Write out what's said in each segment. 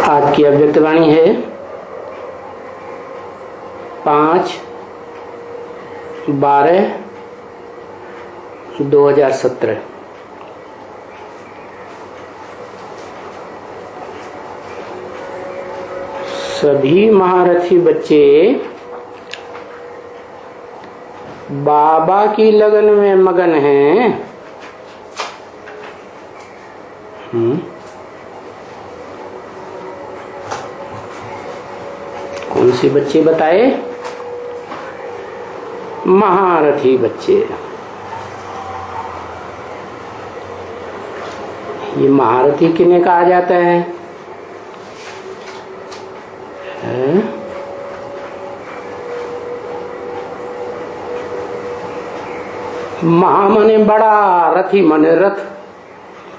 आज की अव्यक्त वाणी है 5/12/2017। सभी महारथी बच्चे बाबा की लगन में मगन हैं। कौन से बच्चे बताए? महारथी बच्चे। ये महारथी किन्हें कहा जाता है? महा मने बड़ा, रथी मने रथ,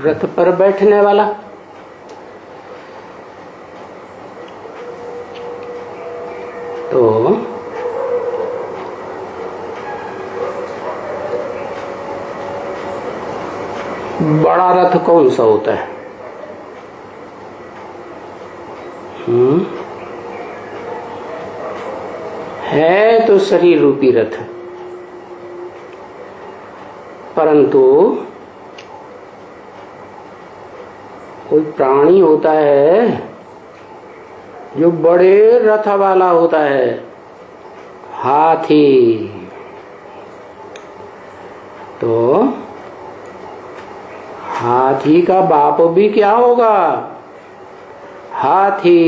रथ पर बैठने वाला। तो बड़ा रथ कौन सा होता है? है तो शरीर रूपी रथ, परंतु कोई प्राणी होता है जो बड़े रथ वाला होता है, हाथी। तो हाथी का बाप भी क्या होगा? हाथी।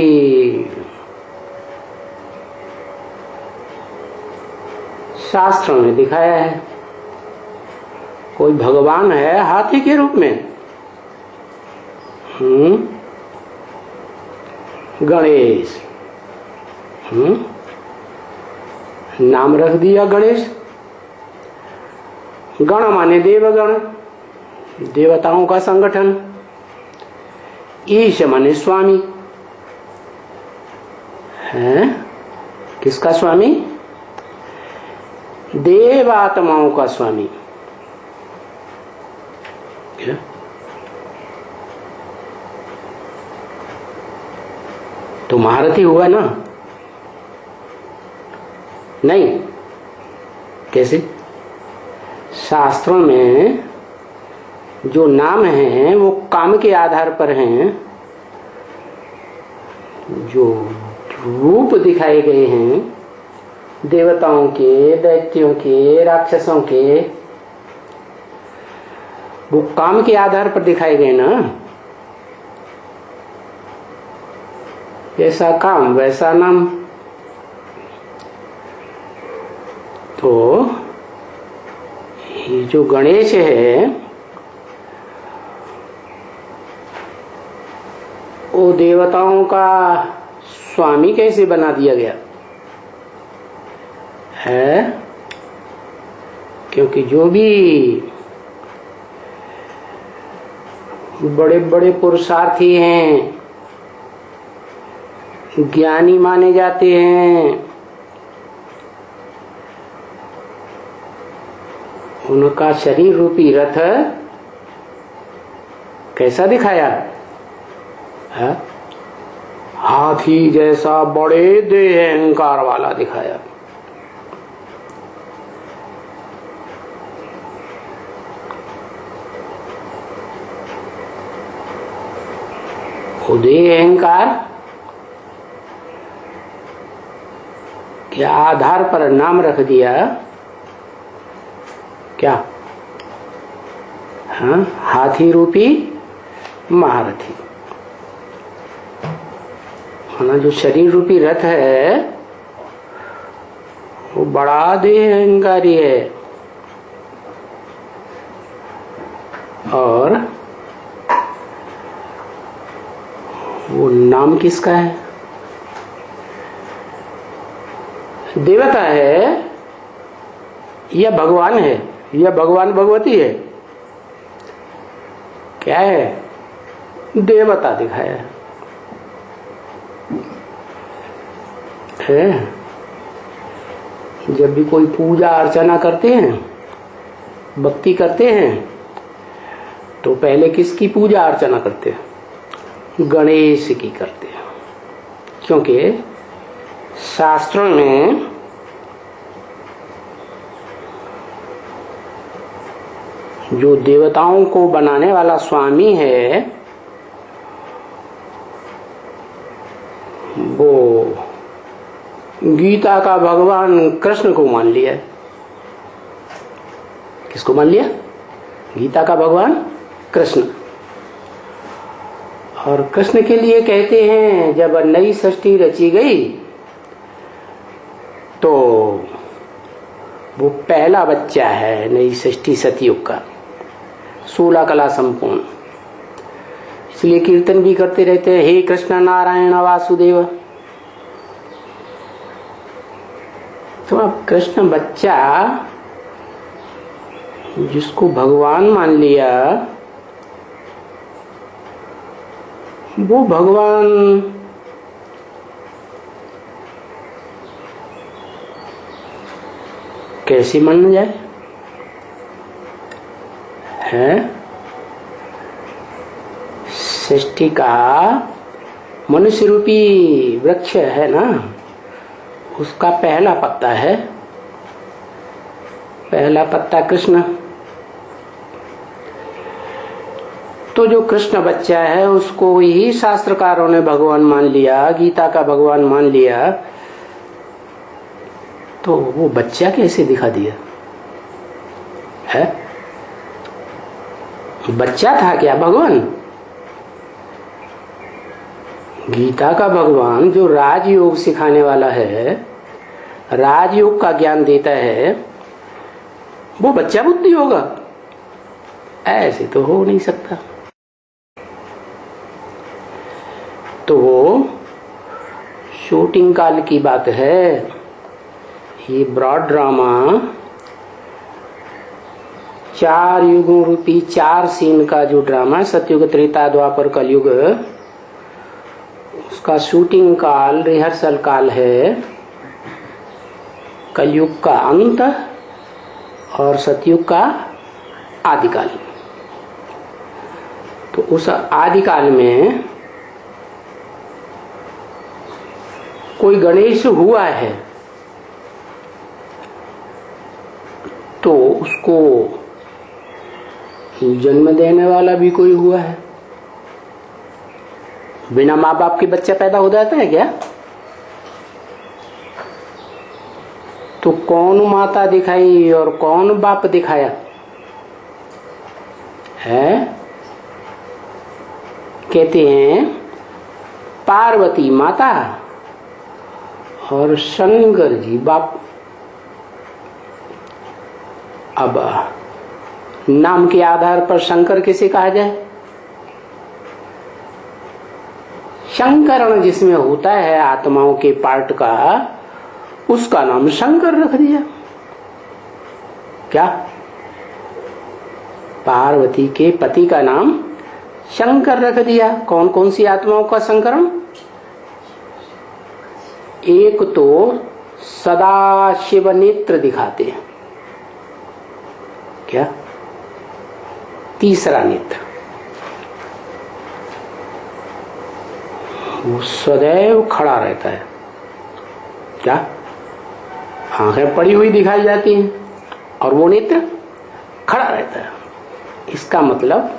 शास्त्रों में दिखाया है। कोई भगवान है हाथी के रूप में? गणेश। नाम रख दिया गणेश। गण माने देवगण, देवताओं का संगठन। ईश माने स्वामी है। किसका स्वामी? देवात्माओं का स्वामी। क्या? तो महारथी हुआ ना? नहीं। कैसे? शास्त्रों में जो नाम हैं वो काम के आधार पर हैं। जो रूप दिखाए गए हैं देवताओं के, दैत्यों के, राक्षसों के, वो काम के आधार पर दिखाए गए ना। ऐसा काम वैसा नाम। तो ये जो गणेश है वो देवताओं का स्वामी कैसे बना दिया गया है? क्योंकि जो भी बड़े बड़े पुरुषार्थी हैं, ज्ञानी माने जाते हैं, उनका शरीर रूपी रथ कैसा दिखाया है? हाथी जैसा बड़े देह अहंकार वाला दिखाया। देह अहंकार के आधार पर नाम रख दिया क्या? हाँ, हाथी रूपी महारथी। ना जो शरीर रूपी रथ है वो बड़ा देह अहंकारी है। और वो नाम किसका है? देवता है या भगवान है या भगवान भगवती है? क्या है? देवता दिखाया है। जब भी कोई पूजा अर्चना करते हैं, भक्ति करते हैं, तो पहले किसकी पूजा अर्चना करते हैं? गणेश की करते हैं। क्योंकि शास्त्रों में जो देवताओं को बनाने वाला स्वामी है वो गीता का भगवान कृष्ण को मान लिया। किसको मान लिया? गीता का भगवान कृष्ण। और कृष्ण के लिए कहते हैं जब नई सृष्टि रची गई तो वो पहला बच्चा है नई सृष्टि सतयुग का, 16 कला संपूर्ण। इसलिए कीर्तन भी करते रहते हैं, हे कृष्ण नारायण वासुदेव। तो अब कृष्ण बच्चा जिसको भगवान मान लिया वो भगवान कैसे मान जाए? है सृष्टि का मनुष्य रूपी वृक्ष है ना, उसका पहला पत्ता है, पहला पत्ता कृष्ण। तो जो कृष्ण बच्चा है उसको ही शास्त्रकारों ने भगवान मान लिया, गीता का भगवान मान लिया। तो वो बच्चा कैसे दिखा दिया है? बच्चा था क्या भगवान? गीता का भगवान जो राजयोग सिखाने वाला है, राजयोग का ज्ञान देता है, वो बच्चा बुद्धि होगा? ऐसे तो हो नहीं सकता। तो वो शूटिंग काल की बात है। ये ब्रॉड ड्रामा 4 युगों रूपी 4 सीन का जो ड्रामा, सतयुग त्रेता द्वापर कलयुग, उसका शूटिंग काल, रिहर्सल काल है कलयुग का अंत और सतयुग का आदिकाल। तो उस आदिकाल में कोई गणेश हुआ है तो उसको जन्म देने वाला भी कोई हुआ है। बिना माँ बाप के बच्चा पैदा हो जाता है क्या? तो कौन माता दिखाई और कौन बाप दिखाया है? कहते हैं पार्वती माता और शंकर जी बाप। अब नाम के आधार पर शंकर किसे कहा जाए? शंकरण जिसमें होता है आत्माओं के पार्ट का, उसका नाम शंकर रख दिया। क्या? पार्वती के पति का नाम शंकर रख दिया। कौन कौन सी आत्माओं का संकरण? एक तो सदा शिव नेत्र दिखाते हैं, क्या? तीसरा नेत्र वो सदैव खड़ा रहता है, क्या? आंखें पड़ी हुई दिखाई जाती हैं और वो नेत्र खड़ा रहता है। इसका मतलब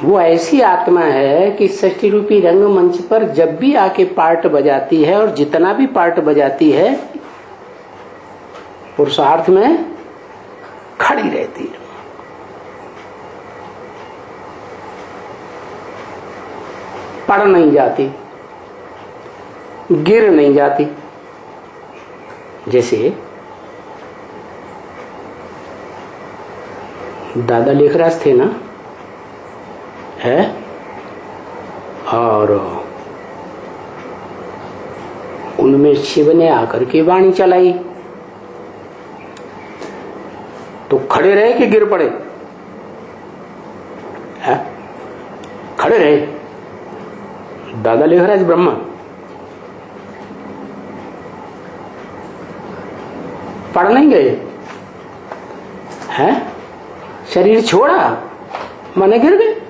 वो ऐसी आत्मा है कि सृष्टि रूपी रंगमंच पर जब भी आके पार्ट बजाती है, और जितना भी पार्ट बजाती है, पुरुषार्थ में खड़ी रहती है। पड़ नहीं जाती, गिर नहीं जाती। जैसे दादा लेखराज थे ना, है, और उनमें शिव ने आकर के वाणी चलाई तो खड़े रहे कि गिर पड़े? है? खड़े रहे। दादा लेखराज ब्रह्मा पड़ नहीं गए, हैं? शरीर छोड़ा, माने गिर गए।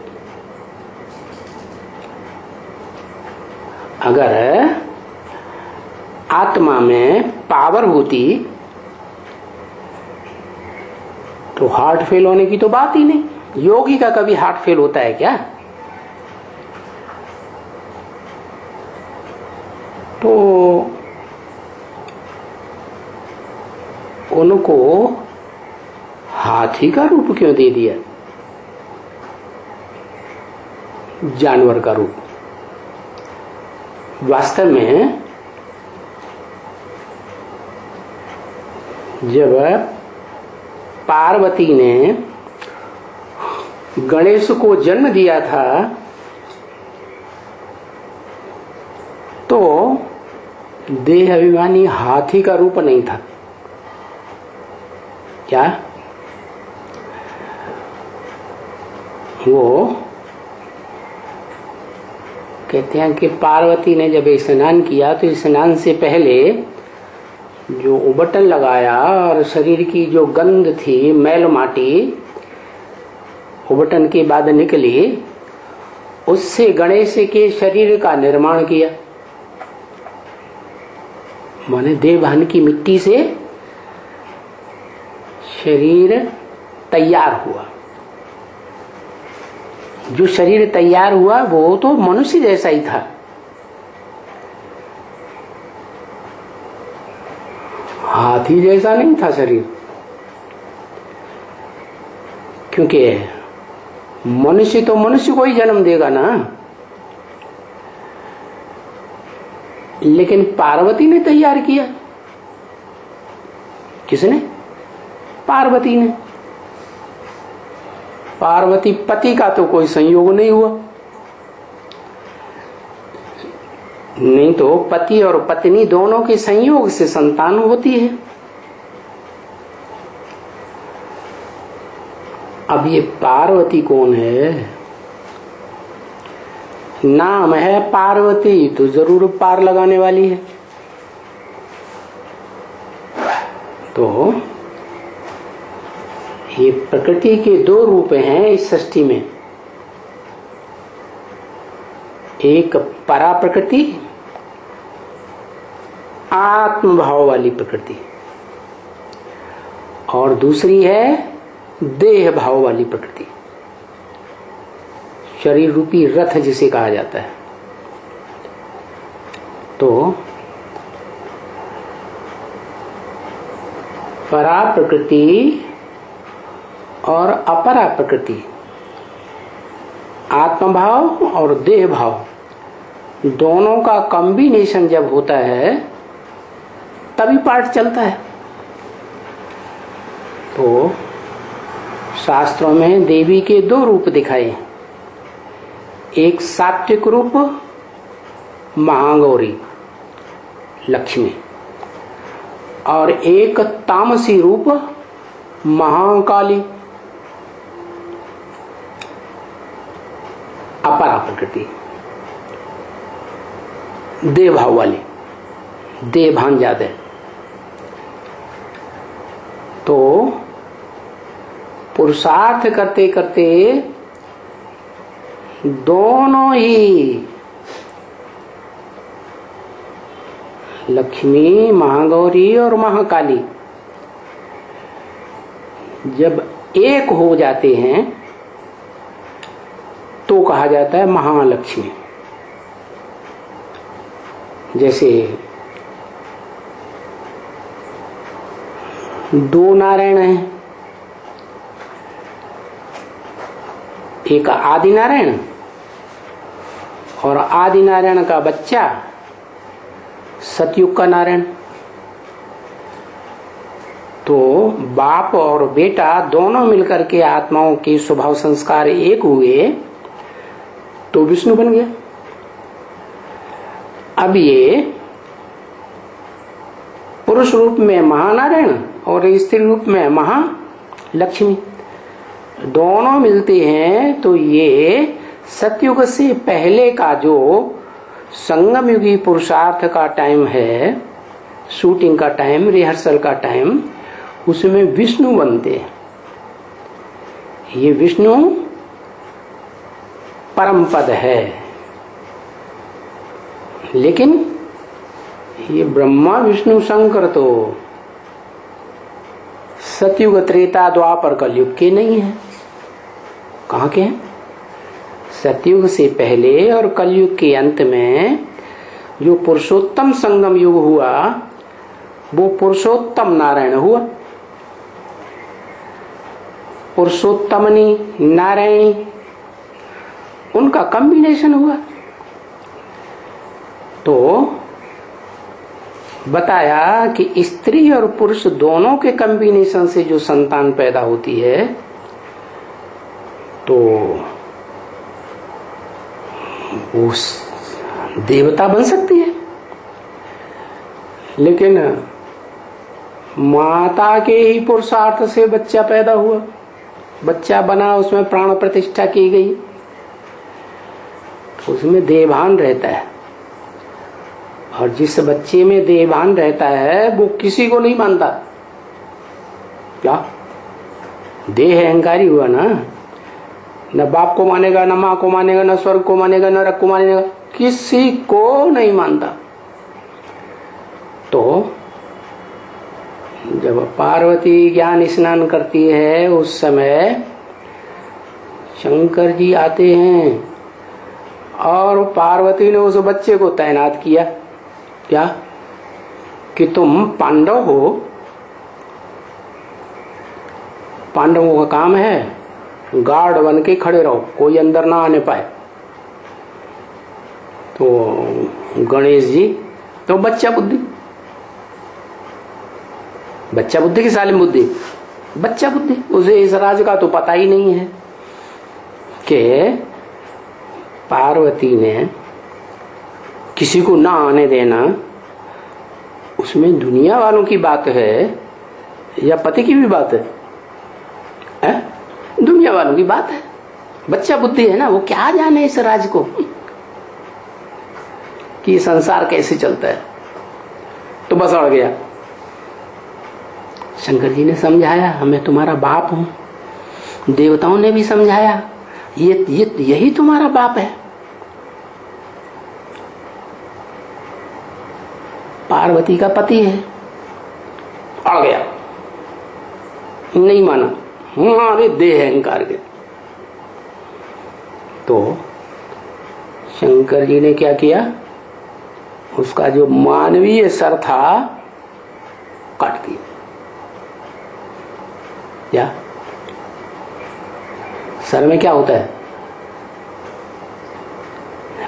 अगर आत्मा में पावर होती तो हार्ट फेल होने की तो बात ही नहीं। योगी का कभी हार्ट फेल होता है क्या? तो उनको हाथी का रूप क्यों दे दिया, जानवर का रूप? वास्तव में जब पार्वती ने गणेश को जन्म दिया था तो देह अभिमानी हाथी का रूप नहीं था क्या? वो कहते हैं कि पार्वती ने जब स्नान किया तो स्नान से पहले जो उबटन लगाया और शरीर की जो गंध थी, मैल माटी उबटन के बाद निकली, उससे गणेश के शरीर का निर्माण किया। माने देवभान की मिट्टी से शरीर तैयार हुआ। जो शरीर तैयार हुआ वो तो मनुष्य जैसा ही था। हाथी जैसा नहीं था शरीर, क्योंकि मनुष्य तो मनुष्य को ही जन्म देगा ना। लेकिन पार्वती ने तैयार किया। किसने? पार्वती ने। पार्वती पति का तो कोई संयोग नहीं हुआ, नहीं तो पति और पत्नी दोनों के संयोग से संतान होती है। अब ये पार्वती कौन है? नाम है पार्वती तो जरूर पार लगाने वाली है। तो ये प्रकृति के दो रूप हैं इस सृष्टि में, एक परा प्रकृति, आत्म भाव वाली प्रकृति, और दूसरी है देह भाव वाली प्रकृति, शरीर रूपी रथ जिसे कहा जाता है। तो परा प्रकृति और अपरा प्रकृति, आत्म भाव और देह भाव, दोनों का कॉम्बिनेशन जब होता है तभी पाठ चलता है। तो शास्त्रों में देवी के दो रूप दिखाए, एक सात्विक रूप महागौरी लक्ष्मी, और एक तामसी रूप महाकाली अपरा प्रकृति, देव भाव वाली, देव भान ज्यादा। तो पुरुषार्थ करते करते दोनों ही लक्ष्मी, महागौरी और महाकाली जब एक हो जाते हैं तो कहा जाता है महालक्ष्मी। जैसे दो नारायण हैं, एक आदि नारायण और आदि नारायण का बच्चा सतयुग का नारायण। तो बाप और बेटा दोनों मिलकर के आत्माओं के स्वभाव संस्कार एक हुए तो विष्णु बन गया। अब ये पुरुष रूप में महानारायण और स्त्री रूप में महालक्ष्मी दोनों मिलते हैं तो ये सतयुग से पहले का जो संगम युगी पुरुषार्थ का टाइम है, शूटिंग का टाइम, रिहर्सल का टाइम, उसमें विष्णु बनते हैं। ये विष्णु परम पद है, लेकिन ये ब्रह्मा विष्णु शंकर तो सतयुग त्रेता द्वापर कलयुग के नहीं है। कहाँ के हैं? सतयुग से पहले और कलयुग के अंत में जो पुरुषोत्तम संगम युग हुआ वो पुरुषोत्तम नारायण हुआ। पुरुषोत्तमनी नारायणी उनका कॉम्बिनेशन हुआ। तो बताया कि स्त्री और पुरुष दोनों के कॉम्बिनेशन से जो संतान पैदा होती है तो वो देवता बन सकती है। लेकिन माता के ही पुरुषार्थ से बच्चा पैदा हुआ, बच्चा बना, उसमें प्राण प्रतिष्ठा की गई, तो उसमें देहभान रहता है। और जिस बच्चे में देहभान रहता है वो किसी को नहीं मानता। क्या देह अहंकारी हुआ ना, न बाप को मानेगा, न माँ को मानेगा, न स्वर्ग को मानेगा, न नरक को मानेगा, किसी को नहीं मानता। तो जब पार्वती ज्ञान स्नान करती है उस समय शंकर जी आते हैं और पार्वती ने उस बच्चे को तैनात किया। क्या कि तुम पांडव हो, पांडवों का काम है गार्ड बन के खड़े रहो, कोई अंदर ना आने पाए। तो गणेश जी तो बच्चा बुद्धि, बच्चा बुद्धि की सालिम बुद्धि, बच्चा बुद्धि, उसे इस राज का तो पता ही नहीं है कि पार्वती ने किसी को ना आने देना, उसमें दुनिया वालों की बात है या पति की भी बात है? दुनिया वालों की बात है। बच्चा बुद्धि है ना, वो क्या जाने इस राज को कि संसार कैसे चलता है। तो बस अड़ गया। शंकर जी ने समझाया, मैं तुम्हारा बाप हूं। देवताओं ने भी समझाया, यही तुम्हारा बाप है। पार्वती का पति है। अड़ गया, नहीं माना, हमारे देह अहंकार के। तो शंकर जी ने क्या किया, उसका जो मानवीय सर था काट दिया। क्या सर में क्या होता है?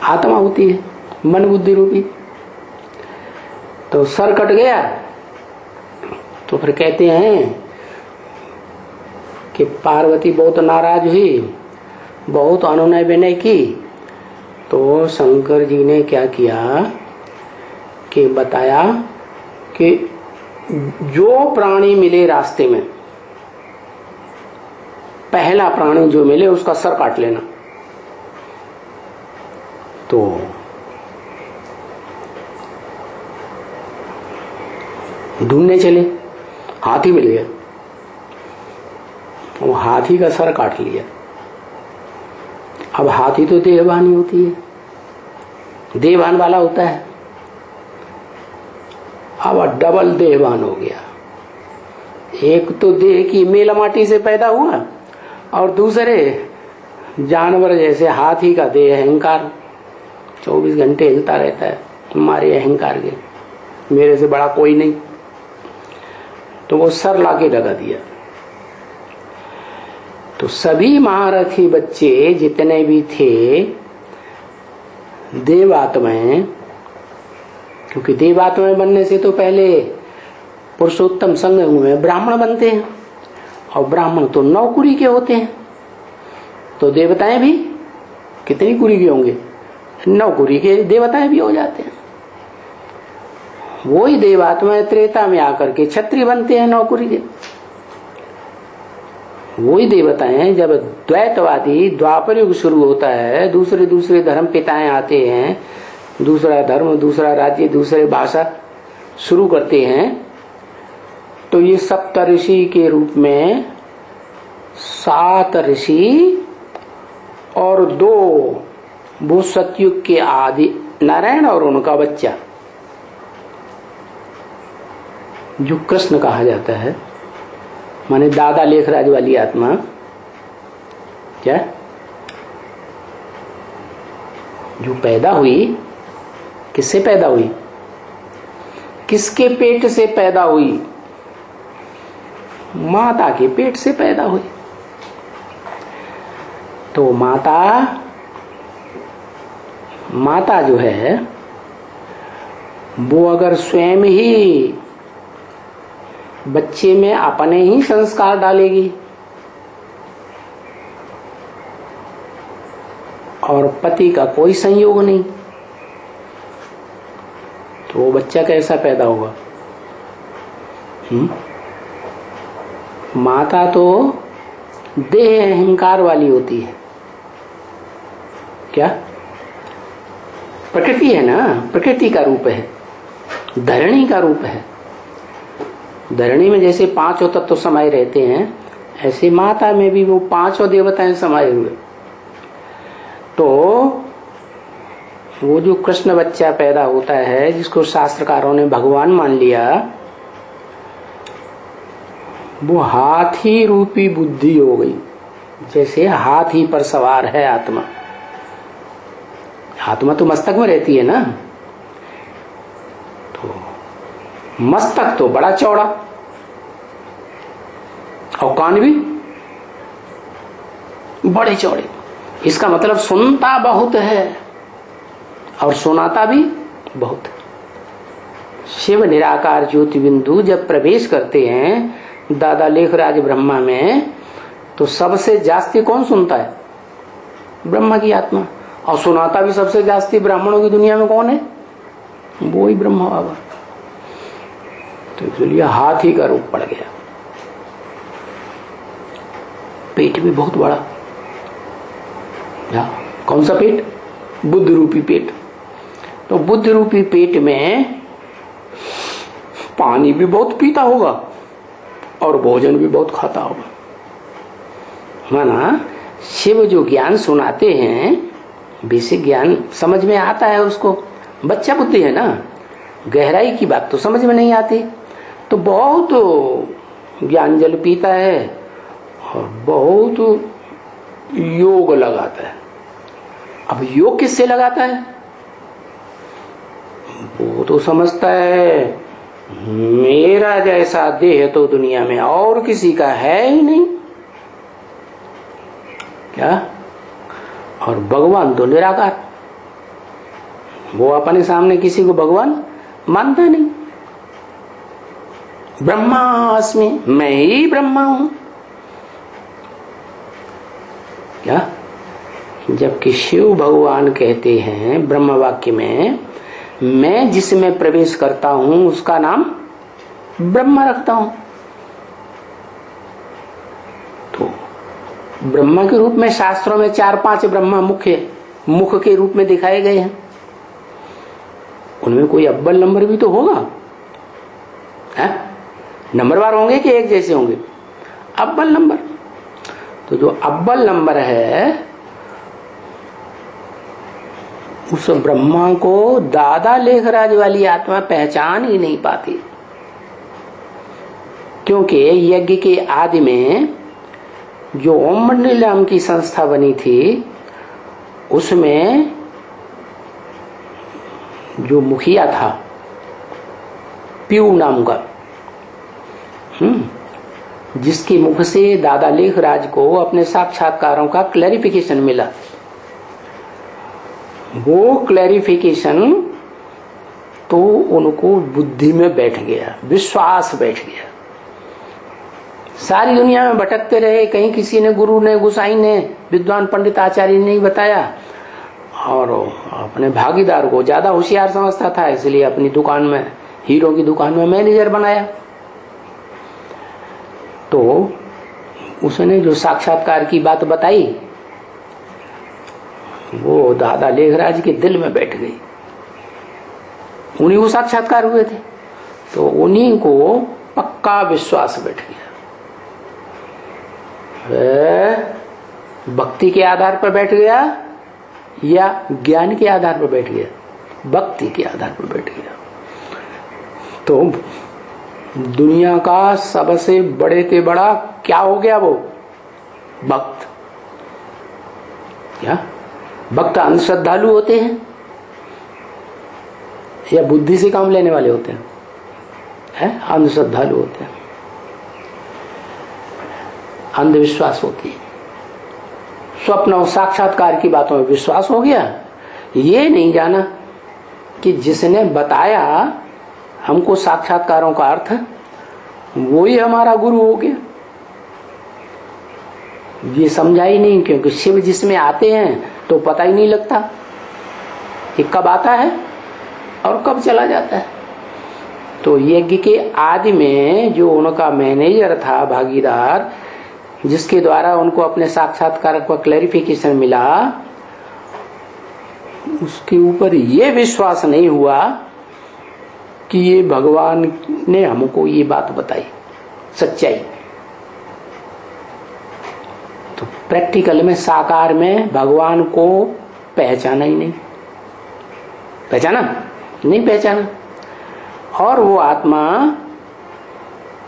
आत्मा होती है, मन बुद्धि रूपी। तो सर कट गया तो फिर कहते हैं कि पार्वती बहुत नाराज हुई, बहुत अनुनय विनय की। तो शंकर जी ने क्या किया कि बताया कि जो प्राणी मिले रास्ते में, पहला प्राणी जो मिले उसका सर काट लेना। तो ढूंढने चले, हाथी मिल गया, वो हाथी का सर काट लिया। अब हाथी तो देहवान ही होती है, देहवान वाला होता है। अब डबल देहवान हो गया। एक तो देह की मेल माटी से पैदा हुआ और दूसरे जानवर जैसे हाथी का देह अहंकार 24 घंटे हिलता रहता है, हमारे अहंकार के, मेरे से बड़ा कोई नहीं। तो वो सर लाके लगा दिया। तो सभी महारथी बच्चे जितने भी थे देवात्माएं, क्योंकि देवात्माएं बनने से तो पहले पुरुषोत्तम संगम में ब्राह्मण बनते हैं, और ब्राह्मण तो 9 कुरी के होते हैं। तो देवताएं भी कितनी कुरी के होंगे? 9 कुरी के देवताएं भी हो जाते हैं। वही देवात्माएं त्रेता में आकर के क्षत्रिय बनते हैं 9 कुरी के। वही देवताएं जब द्वैतवादी द्वापर युग शुरू होता है, दूसरे दूसरे धर्म पिताएं आते हैं, दूसरा धर्म, दूसरा राज्य, दूसरे भाषा शुरू करते हैं, तो ये सप्त ऋषि के रूप में 7 ऋषि और 2 वो सतयुग के आदि नारायण और उनका बच्चा, जो कृष्ण कहा जाता है, माने दादा लेखराज वाली आत्मा, क्या जो पैदा हुई, किससे पैदा हुई, किसके पेट से पैदा हुई? माता के पेट से पैदा हुई। तो माता जो है वो अगर स्वयं ही बच्चे में अपने ही संस्कार डालेगी और पति का कोई संयोग नहीं, तो वो बच्चा कैसा पैदा होगा? माता तो देह अहंकार वाली होती है, क्या प्रकृति है ना, प्रकृति का रूप है, धरणी का रूप है। धरणी में जैसे पांचों तत्व समाये रहते हैं, ऐसे माता में भी वो पांचों देवताएं समाये हुए। तो वो जो कृष्ण बच्चा पैदा होता है, जिसको शास्त्रकारों ने भगवान मान लिया, वो हाथी रूपी बुद्धि हो गई। जैसे हाथी पर सवार है आत्मा, आत्मा तो मस्तक में रहती है ना, तो मस्तक तो बड़ा चौड़ा और कान भी बड़े चौड़े। इसका मतलब सुनता बहुत है और सुनाता भी बहुत। शिव निराकार ज्योति बिंदु जब प्रवेश करते हैं दादा लेखराज ब्रह्मा में, तो सबसे जास्ती कौन सुनता है? ब्रह्मा की आत्मा। और सुनाता भी सबसे जास्ती ब्राह्मणों की दुनिया में कौन है? वो ही ब्रह्मा बाबा। तो इसलिए हाथी का रूप पड़ गया। पेट भी बहुत बड़ा, या कौन सा पेट? बुद्ध रूपी पेट। तो बुद्ध रूपी पेट में पानी भी बहुत पीता होगा और भोजन भी बहुत खाता होगा। माना शिव जो ज्ञान सुनाते हैं, बेसिक ज्ञान समझ में आता है उसको, बच्चा बुद्धि है ना, गहराई की बात तो समझ में नहीं आती, तो बहुत ज्ञान जल पीता है और बहुत योग लगाता है। अब योग किससे लगाता है? वो तो समझता है मेरा जैसा देह तो दुनिया में और किसी का है ही नहीं, क्या? और भगवान तो निराकार, वो अपने सामने किसी को भगवान मानता नहीं। ब्रह्मास्मि, मैं ही ब्रह्मा हूं, क्या? जबकि शिव भगवान कहते हैं ब्रह्म वाक्य में, मैं जिसमें प्रवेश करता हूं उसका नाम ब्रह्मा रखता हूं। तो ब्रह्मा के रूप में शास्त्रों में 4-5 ब्रह्मा मुख्य मुख के रूप में दिखाए गए हैं। उनमें कोई अव्वल नंबर भी तो होगा, है? नंबरवार होंगे कि एक जैसे होंगे? अव्वल नंबर। तो जो अव्वल नंबर है उस ब्रह्मा को दादा लेखराज वाली आत्मा पहचान ही नहीं पाती, क्योंकि यज्ञ के आदि में जो ओम मंडल नाम की संस्था बनी थी, उसमें जो मुखिया था पीयू नाम का, जिसके मुख से दादा लेखराज को अपने साक्षात्कारों का क्लैरिफिकेशन मिला, वो क्लैरिफिकेशन तो उनको बुद्धि में बैठ गया, विश्वास बैठ गया। सारी दुनिया में भटकते रहे, कहीं किसी ने, गुरु ने, गुसाई ने, विद्वान पंडित आचार्य ने नहीं बताया, और अपने भागीदार को ज्यादा होशियार समझता था, इसलिए अपनी दुकान में, हीरो की दुकान में मैनेजर बनाया। तो उसने जो साक्षात्कार की बात बताई वो दादा लेखराज के दिल में बैठ गई। उन्हीं को साक्षात्कार हुए थे, तो उन्हीं को पक्का विश्वास बैठ गया। भक्ति के आधार पर बैठ गया या ज्ञान के आधार पर बैठ गया? भक्ति के आधार पर बैठ गया। तो दुनिया का सबसे बड़े से बड़ा क्या हो गया वो? भक्त। क्या भक्त अंधश्रद्धालु होते हैं या बुद्धि से काम लेने वाले होते हैं? अंधश्रद्धालु होते हैं, अंधविश्वास होती है। स्वप्न और साक्षात्कार की बातों में विश्वास हो गया, ये नहीं जाना कि जिसने बताया हमको साक्षात्कारों का अर्थ वो ही हमारा गुरु हो गया। ये समझा ही नहीं, क्योंकि शिव जिसमें आते हैं तो पता ही नहीं लगता कि कब आता है और कब चला जाता है। तो यज्ञ के आदि में जो उनका मैनेजर था, भागीदार, जिसके द्वारा उनको अपने साक्षात्कार का क्लैरिफिकेशन मिला, उसके ऊपर ये विश्वास नहीं हुआ कि ये भगवान ने हमको ये बात बताई सच्चाई। तो प्रैक्टिकल में साकार में भगवान को पहचाना ही नहीं, पहचाना नहीं पहचाना। और वो आत्मा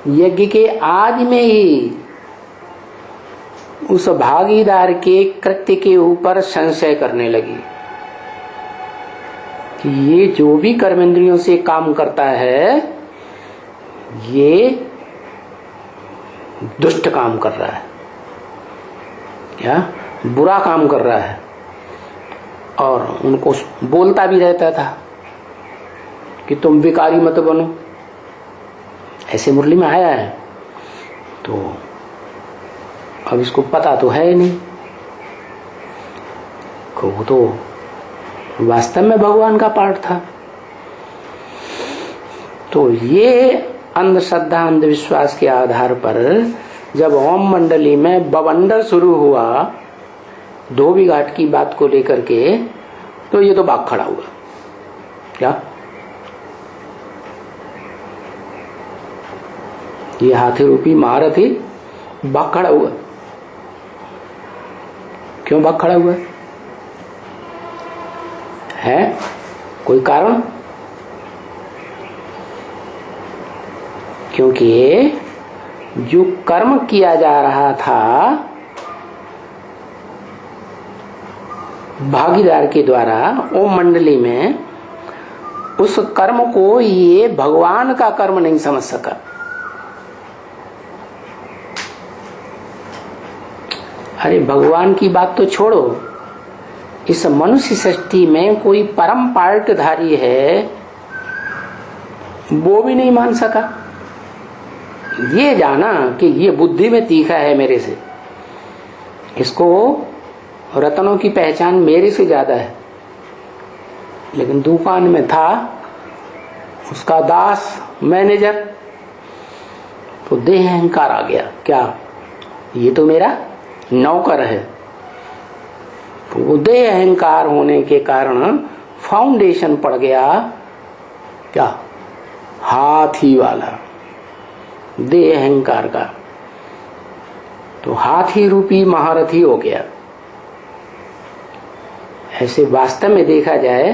यज्ञ के आदि में ही उस भागीदार के कृत्य के ऊपर संशय करने लगी कि ये जो भी कर्मेंद्रियों से काम करता है ये दुष्ट काम कर रहा है, क्या बुरा काम कर रहा है। और उनको बोलता भी रहता था कि तुम विकारी मत बनो, ऐसे मुरली में आया है। तो अब इसको पता तो है नहीं, वो तो वास्तव में भगवान का पाठ था। तो ये अंधश्रद्धा अंधविश्वास के आधार पर जब ओम मंडली में बवंडर शुरू हुआ धोबी घाट की बात को लेकर के, तो ये तो भाग खड़ा हुआ। क्या ये हाथी रूपी महारथी भाग खड़ा हुआ? क्यों भाग खड़ा हुआ है? कोई कारण? क्योंकि जो कर्म किया जा रहा था भागीदार के द्वारा ओम मंडली में, उस कर्म को ये भगवान का कर्म नहीं समझ सका। अरे भगवान की बात तो छोड़ो, इस मनुष्य सृष्टि में कोई परम पार्टधारी है वो भी नहीं मान सका। ये जाना कि ये बुद्धि में तीखा है मेरे से, इसको रत्नों की पहचान मेरे से ज्यादा है। लेकिन दुकान में था उसका दास मैनेजर, तो देह अहंकार आ गया, क्या ये तो मेरा नौकर है। तो वो देह अहंकार होने के कारण फाउंडेशन पड़ गया, क्या हाथी वाला, देह अहंकार का। तो हाथी रूपी महारथी हो गया। ऐसे वास्तव में देखा जाए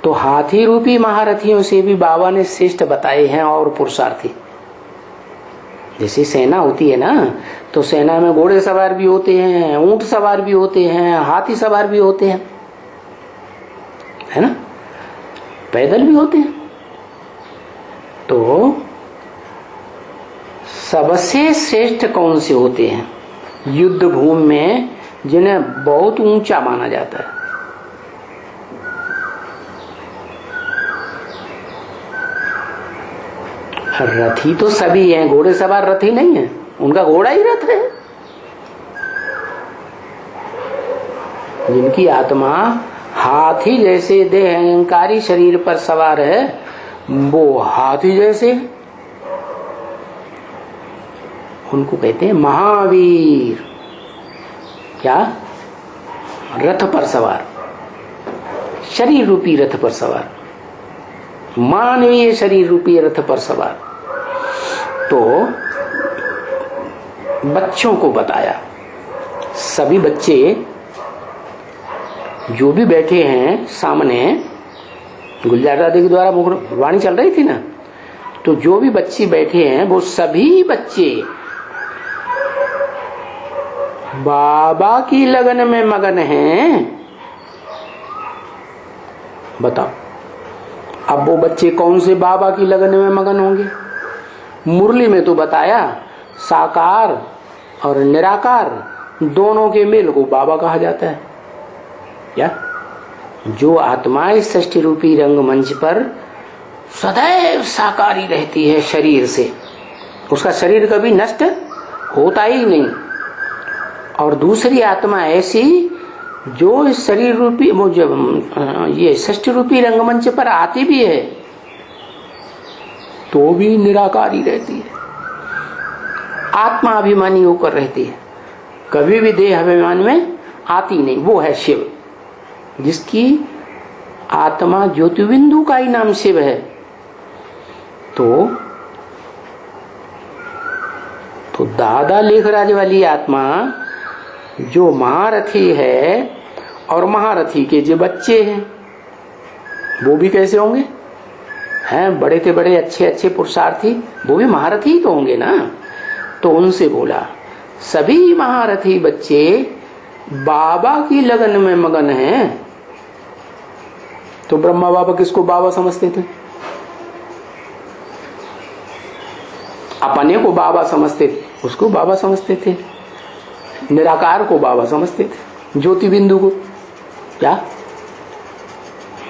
तो हाथी रूपी महारथियों से भी बाबा ने श्रेष्ठ बताए हैं और पुरुषार्थी। जैसे सेना होती है ना, तो सेना में घोड़े सवार भी होते हैं, ऊंट सवार भी होते हैं, हाथी सवार भी होते हैं, है ना, पैदल भी होते हैं। तो सबसे श्रेष्ठ कौन से होते हैं युद्ध भूमि में, जिन्हें बहुत ऊंचा माना जाता है? रथी तो सभी हैं, घोड़े सवार रथी नहीं है, उनका घोड़ा ही रथ है। जिनकी आत्मा हाथी जैसे देह अहंकारी शरीर पर सवार है, वो हाथी जैसे, उनको कहते हैं महावीर। क्या? रथ पर सवार, शरीर रूपी रथ पर सवार, मानवीय शरीर रूपी रथ पर सवार। तो बच्चों को बताया, सभी बच्चे जो भी बैठे हैं सामने, गुलजार दादी के द्वारा वाणी चल रही थी ना, तो जो भी बच्चे बैठे हैं वो सभी बच्चे बाबा की लगन में मगन हैं। बताओ, अब वो बच्चे कौन से बाबा की लगन में मगन होंगे? मुरली में तो बताया साकार और निराकार दोनों के मेल को बाबा कहा जाता है। क्या जो आत्मा इस सृष्टि रूपी रंगमंच पर सदैव साकारी रहती है शरीर से, उसका शरीर कभी नष्ट होता ही नहीं, और दूसरी आत्मा ऐसी जो इस शरीर रूपी वो जब ये सृष्टि रूपी रंगमंच पर आती भी है तो भी निराकारी रहती है, आत्मा अभिमानी होकर रहती है, कभी भी देह अभिमान में आती नहीं। वो है शिव, जिसकी आत्मा ज्योतिबिंदु का ही नाम शिव है। तो दादा लेखराज वाली आत्मा जो महारथी है, और महारथी के जो बच्चे हैं वो भी कैसे होंगे? हैं बड़े के बड़े अच्छे अच्छे पुरुषार्थी, वो भी महारथी ही तो होंगे ना। तो उनसे बोला सभी महारथी बच्चे बाबा की लगन में मगन हैं। तो ब्रह्मा बाबा किसको बाबा समझते थे? अपने को बाबा समझते थे, उसको बाबा समझते थे, निराकार को बाबा समझते थे, ज्योति बिंदु को। क्या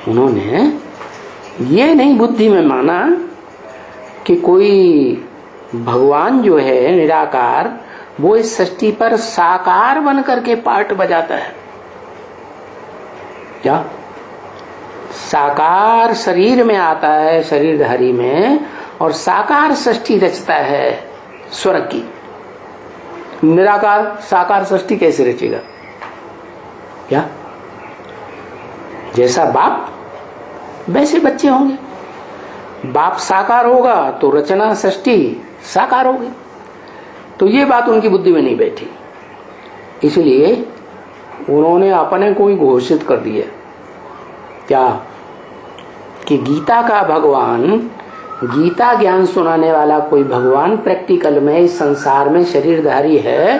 उन्होंने ये नहीं बुद्धि में माना कि कोई भगवान जो है निराकार वो इस सृष्टि पर साकार बन करके पार्ट बजाता है। क्या साकार शरीर में आता है, शरीरधारी में, और साकार सृष्टि रचता है स्वर्ग की। निराकार साकार सृष्टि कैसे रचेगा? क्या जैसा बाप वैसे बच्चे होंगे। बाप साकार होगा तो रचना सृष्टि साकार होगी। तो ये बात उनकी बुद्धि में नहीं बैठी, इसलिए उन्होंने अपने को ही घोषित कर दिया क्या कि गीता का भगवान, गीता ज्ञान सुनाने वाला कोई भगवान प्रैक्टिकल में इस संसार में शरीरधारी है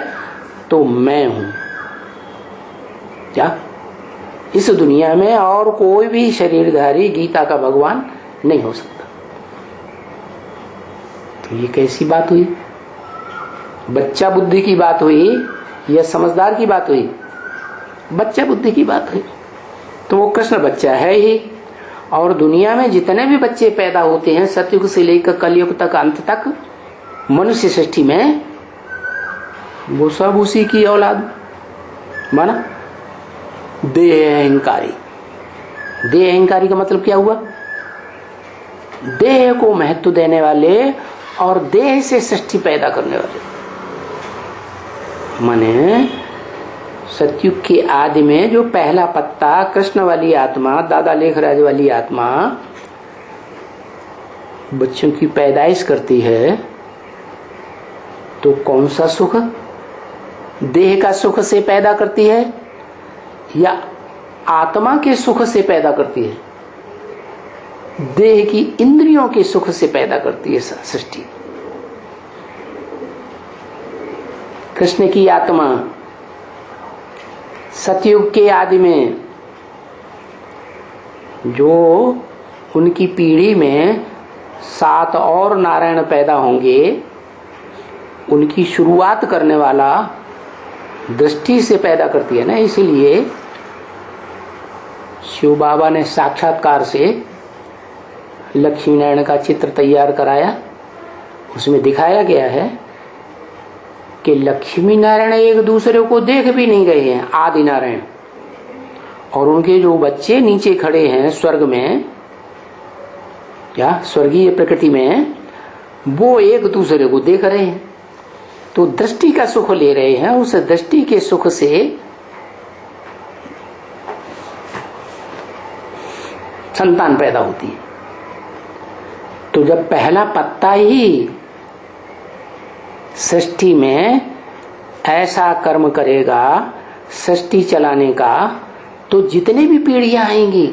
तो मैं हूं। क्या इस दुनिया में और कोई भी शरीरधारी गीता का भगवान नहीं हो सकता। तो ये कैसी बात हुई? बच्चा बुद्धि की बात हुई या समझदार की बात हुई? बच्चा बुद्धि की बात हुई। तो वो कृष्ण बच्चा है ही, और दुनिया में जितने भी बच्चे पैदा होते हैं सतयुग से लेकर कलयुग तक, अंत तक मनुष्य सृष्टि में, वो सब उसी की औलाद माना। देह अहंकारी, देह अहंकारी का मतलब क्या हुआ? देह को महत्व देने वाले और देह से सृष्टि पैदा करने वाले। माने सतयुग के आदि में जो पहला पत्ता कृष्ण वाली आत्मा, दादा लेखराज वाली आत्मा बच्चों की पैदाइश करती है, तो कौन सा सुख? देह का सुख से पैदा करती है या आत्मा के सुख से पैदा करती है? देह की इंद्रियों के सुख से पैदा करती है सृष्टि। कृष्ण की आत्मा सतयुग के आदि में, जो उनकी पीढ़ी में 7 और नारायण पैदा होंगे, उनकी शुरुआत करने वाला दृष्टि से पैदा करती है ना। इसीलिए शिव बाबा ने साक्षात्कार से लक्ष्मी नारायण का चित्र तैयार कराया। उसमें दिखाया गया है कि लक्ष्मी नारायण एक दूसरे को देख भी नहीं रहे हैं, आदि नारायण, और उनके जो बच्चे नीचे खड़े हैं स्वर्ग में, या स्वर्गीय प्रकृति में, वो एक दूसरे को देख रहे हैं। तो दृष्टि का सुख ले रहे हैं। उस दृष्टि के सुख से संतान पैदा होती है। तो जब पहला पत्ता ही सृष्टि में ऐसा कर्म करेगा सृष्टि चलाने का, तो जितने भी पीढ़ियां आएंगी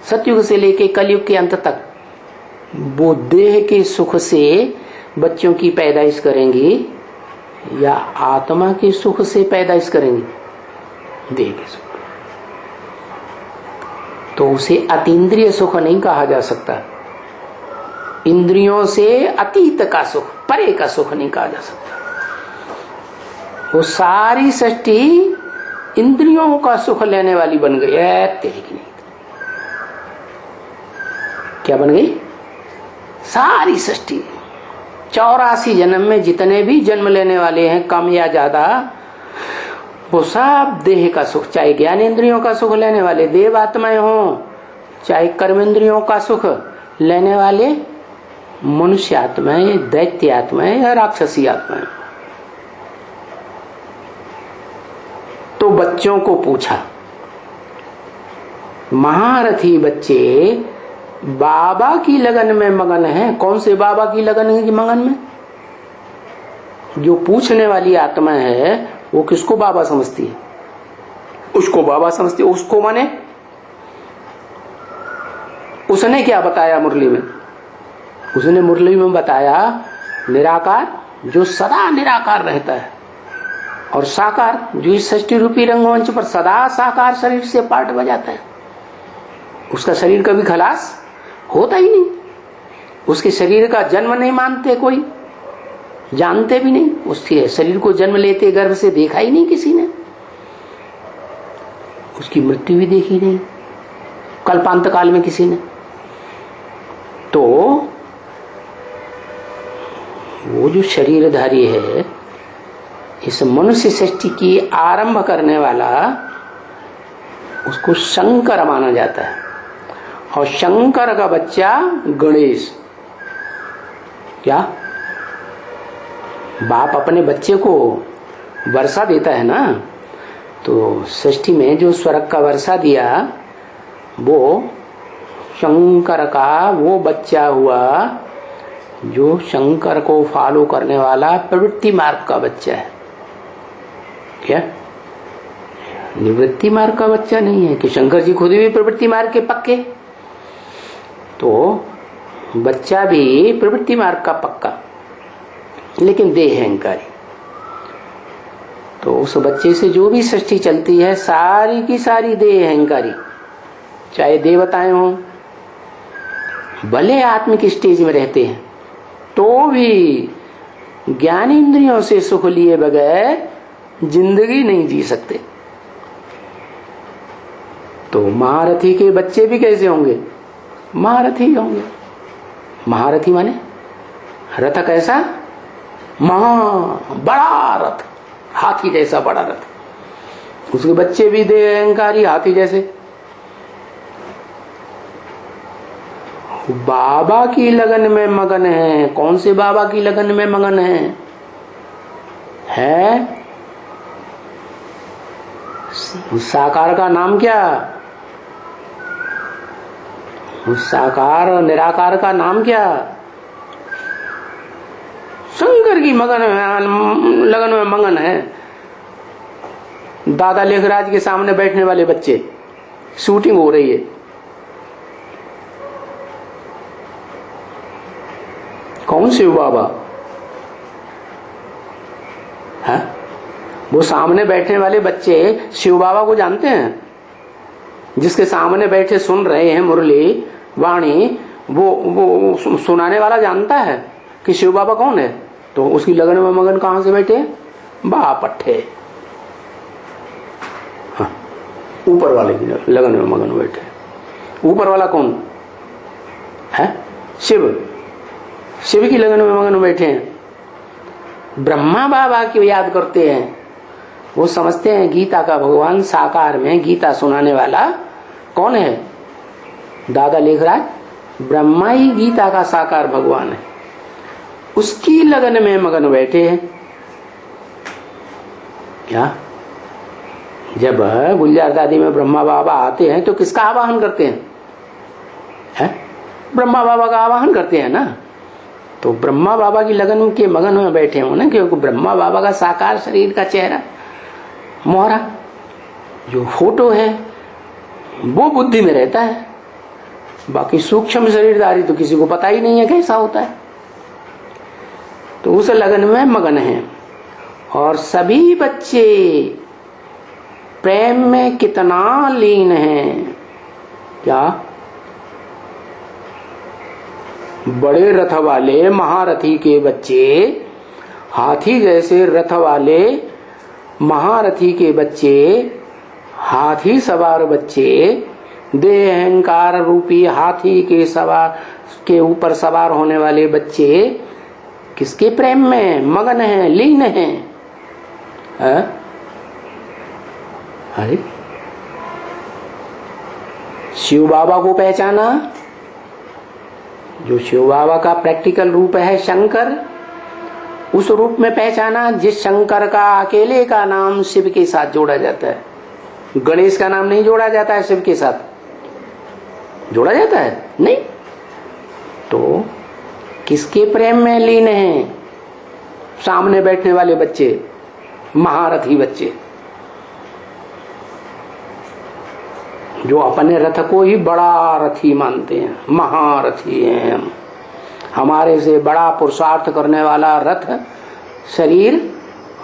सतयुग से लेके कलयुग के अंत तक, वो देह के सुख से बच्चों की पैदाइश करेंगी या आत्मा के सुख से पैदाइश करेंगी? देह के सुख। तो उसे अतीन्द्रिय सुख नहीं कहा जा सकता। इंद्रियों से अतीत का सुख, परे का सुख नहीं कहा जा सकता। वो सारी सृष्टि इंद्रियों का सुख लेने वाली बन गई है। तेरी की नहीं, क्या बन गई? सारी सृष्टि 84 जन्म में जितने भी जन्म लेने वाले हैं, कम या ज्यादा, वो सब देह का सुख, चाहे ज्ञान इंद्रियों का सुख लेने वाले देव आत्माएं हों, चाहे कर्म इंद्रियों का सुख लेने वाले मनुष्य आत्माएं, दैत्य आत्माएं या राक्षसी आत्माएं। तो बच्चों को पूछा, महारथी बच्चे बाबा की लगन में मगन है। कौन से बाबा की लगन है? मगन में जो पूछने वाली आत्मा है वो किसको बाबा समझती है? उसको बाबा समझती है। उसको माने उसने क्या बताया मुरली में? उसने मुरली में बताया निराकार, जो सदा निराकार रहता है, और साकार, जो इस सृष्टि रूपी रंगमंच पर सदा साकार शरीर से पार्ट बजाता है। उसका शरीर कभी खलास होता ही नहीं। उसके शरीर का जन्म नहीं मानते कोई, जानते भी नहीं। उसके शरीर को जन्म लेते गर्भ से देखा ही नहीं किसी ने, उसकी मृत्यु भी देखी नहीं कल्पांत काल में किसी ने। तो वो जो शरीरधारी है, इस मनुष्य सृष्टि की आरंभ करने वाला, उसको शंकर माना जाता है। और शंकर का बच्चा गणेश। क्या बाप अपने बच्चे को वर्षा देता है ना, तो सृष्टि में जो स्वर्ग का वर्षा दिया, वो शंकर का वो बच्चा हुआ जो शंकर को फॉलो करने वाला प्रवृत्ति मार्ग का बच्चा है। क्या निवृत्ति मार्ग का बच्चा नहीं है? कि शंकर जी खुद भी प्रवृत्ति मार्ग के पक्के, तो बच्चा भी प्रवृत्ति मार्ग का पक्का, लेकिन देह अहंकारी। तो उस बच्चे से जो भी सृष्टि चलती है, सारी की सारी देह अहंकारी। चाहे देवताएं हों, भले आत्मिक स्टेज में रहते हैं, तो भी ज्ञान इंद्रियों से सुख लिए बगैर जिंदगी नहीं जी सकते। तो महारथी के बच्चे भी कैसे होंगे? महारथी होंगे। महारथी माने रथ कैसा? बड़ा रथ, हाथी जैसा बड़ा रथ। उसके बच्चे भी देह अहंकारी, हाथी जैसे। बाबा की लगन में मगन है। कौन से बाबा की लगन में मगन है? उस साकार का नाम क्या? उस साकार और निराकार का नाम क्या? शंकर की लगन में मगन है। दादा लेखराज के सामने बैठने वाले बच्चे, शूटिंग हो रही है, कौन से बाबा है? वो सामने बैठने वाले बच्चे शिव बाबा को जानते हैं? जिसके सामने बैठे सुन रहे हैं मुरली वाणी, वो सुनाने वाला जानता है कि शिव बाबा कौन है? तो उसकी लगन में मगन कहां से बैठे? बापट्ठे। हाँ, ऊपर वाले की लगन में मगन बैठे। ऊपर वाला कौन है? शिव। शिव की लगन में मगन बैठे हैं। ब्रह्मा बाबा की याद करते हैं। वो समझते हैं गीता का भगवान साकार में गीता सुनाने वाला कौन है? दादा लेखराज। ब्रह्मा ही गीता का साकार भगवान है। उसकी लगन में मगन बैठे हैं। क्या जब गुलजार दादी में ब्रह्मा बाबा आते हैं तो किसका आवाहन करते हैं? ब्रह्मा बाबा का आवाहन करते हैं ना। तो ब्रह्मा बाबा की लगन के मगन में बैठे हो ना, क्योंकि ब्रह्मा बाबा का साकार शरीर का चेहरा, मोहरा, जो फोटो है, वो बुद्धि में रहता है। बाकी सूक्ष्म शरीरधारी तो किसी को पता ही नहीं है कैसा होता है। तो उस लगन में मगन है। और सभी बच्चे प्रेम में कितना लीन हैं। क्या? बड़े रथ वाले महारथी के बच्चे, हाथी जैसे रथ वाले महारथी के बच्चे, हाथी सवार बच्चे, देह अहंकार रूपी हाथी के ऊपर सवार होने वाले बच्चे किसके प्रेम में मगन हैं, लीन हैं? अरे शिव बाबा को पहचाना, जो शिव बाबा का प्रैक्टिकल रूप है शंकर, उस रूप में पहचाना जिस शंकर का अकेले का नाम शिव के साथ जोड़ा जाता है। गणेश का नाम नहीं जोड़ा जाता है शिव के साथ, जोड़ा जाता है नहीं। तो किसके प्रेम में लीन हैं? सामने बैठने वाले बच्चे, महारथी बच्चे, जो अपने रथ को ही बड़ा रथी मानते हैं, महारथी हैं। हमारे से बड़ा पुरुषार्थ करने वाला रथ शरीर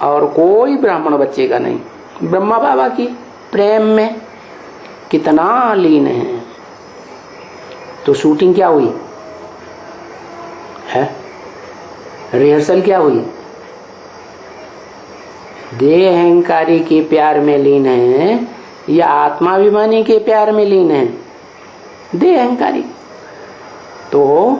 और कोई ब्राह्मण बच्चे का नहीं। ब्रह्मा बाबा की प्रेम में कितना लीन है। तो शूटिंग क्या हुई है? रिहर्सल क्या हुई? देह अहंकारी के प्यार में लीन है या आत्माभिमानी के प्यार में लीन है? देह अहंकारी। तो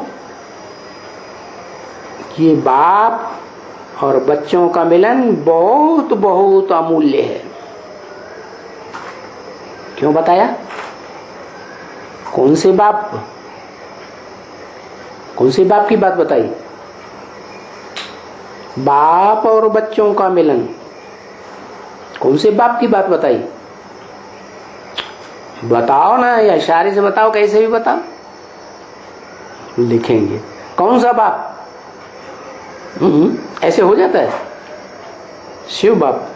ये बाप और बच्चों का मिलन बहुत बहुत अमूल्य है। क्यों बताया? कौन से बाप की बात बताई? बाप और बच्चों का मिलन। कौन से बाप की बात बताई? बताओ ना, या इशारे से बताओ, कैसे भी बताओ, लिखेंगे। कौन सा बाप? ऐसे हो जाता है। शिव बाप।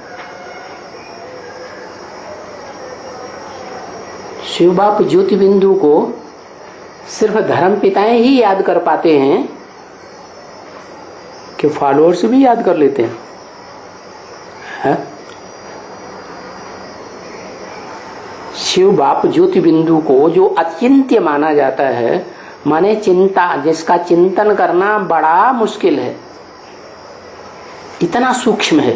शिव बाप ज्योति बिंदु को सिर्फ धर्म पिताएं ही याद कर पाते हैं कि फॉलोअर्स भी याद कर लेते हैं, है? शिव बाप ज्योति बिंदु को जो अचिंत्य माना जाता है, माने चिंता, जिसका चिंतन करना बड़ा मुश्किल है, इतना सूक्ष्म है,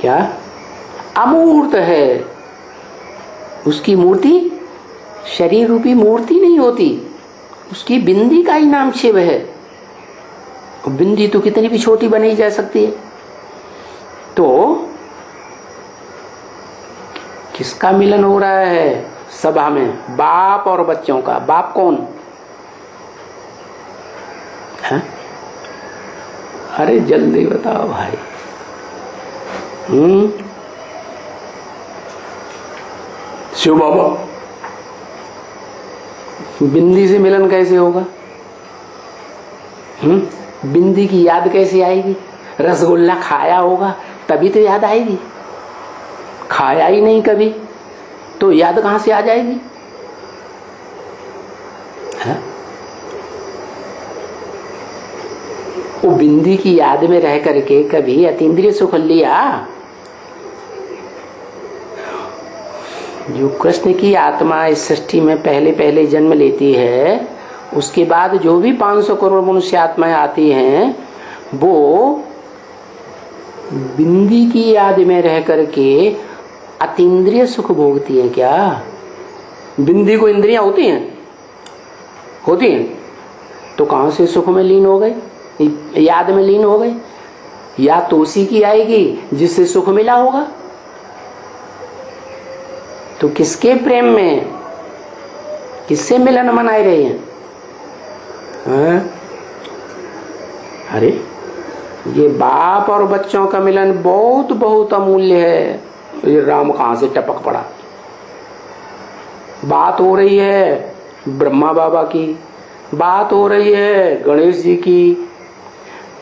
क्या अमूर्त है। उसकी मूर्ति शरीर रूपी मूर्ति नहीं होती, उसकी बिंदी का ही नाम शिव है। बिंदी तो कितनी भी छोटी बनाई जा सकती है। तो किसका मिलन हो रहा है सभा में? बाप और बच्चों का। बाप कौन है? अरे जल्दी बताओ भाई। शिव बाबा। बिंदी से मिलन कैसे होगा? बिंदी की याद कैसे आएगी? रसगुल्ला खाया होगा तभी तो याद आएगी। खाया ही नहीं कभी तो याद कहां से आ जाएगी? है? वो बिंदी की याद में रह करके कभी अतीन्द्रिय सुख लिया? जो कृष्ण की आत्मा इस सृष्टि में पहले पहले जन्म लेती है, उसके बाद जो भी 500 करोड़ मनुष्य आत्माएं आती हैं, वो बिंदी की याद में रह करके अतीन्द्रिय सुख भोगती हैं। क्या बिंदी को इंद्रियां होती हैं? होती हैं। तो कहां से सुख में लीन हो गए, याद में लीन हो गए? या तो उसी की आएगी जिससे सुख मिला होगा। तो किसके प्रेम में, किससे मिलन मनाए रहे हैं? अरे ये बाप और बच्चों का मिलन बहुत बहुत अमूल्य है। ये राम कहां से टपक पड़ा? बात हो रही है ब्रह्मा बाबा की, बात हो रही है गणेश जी की,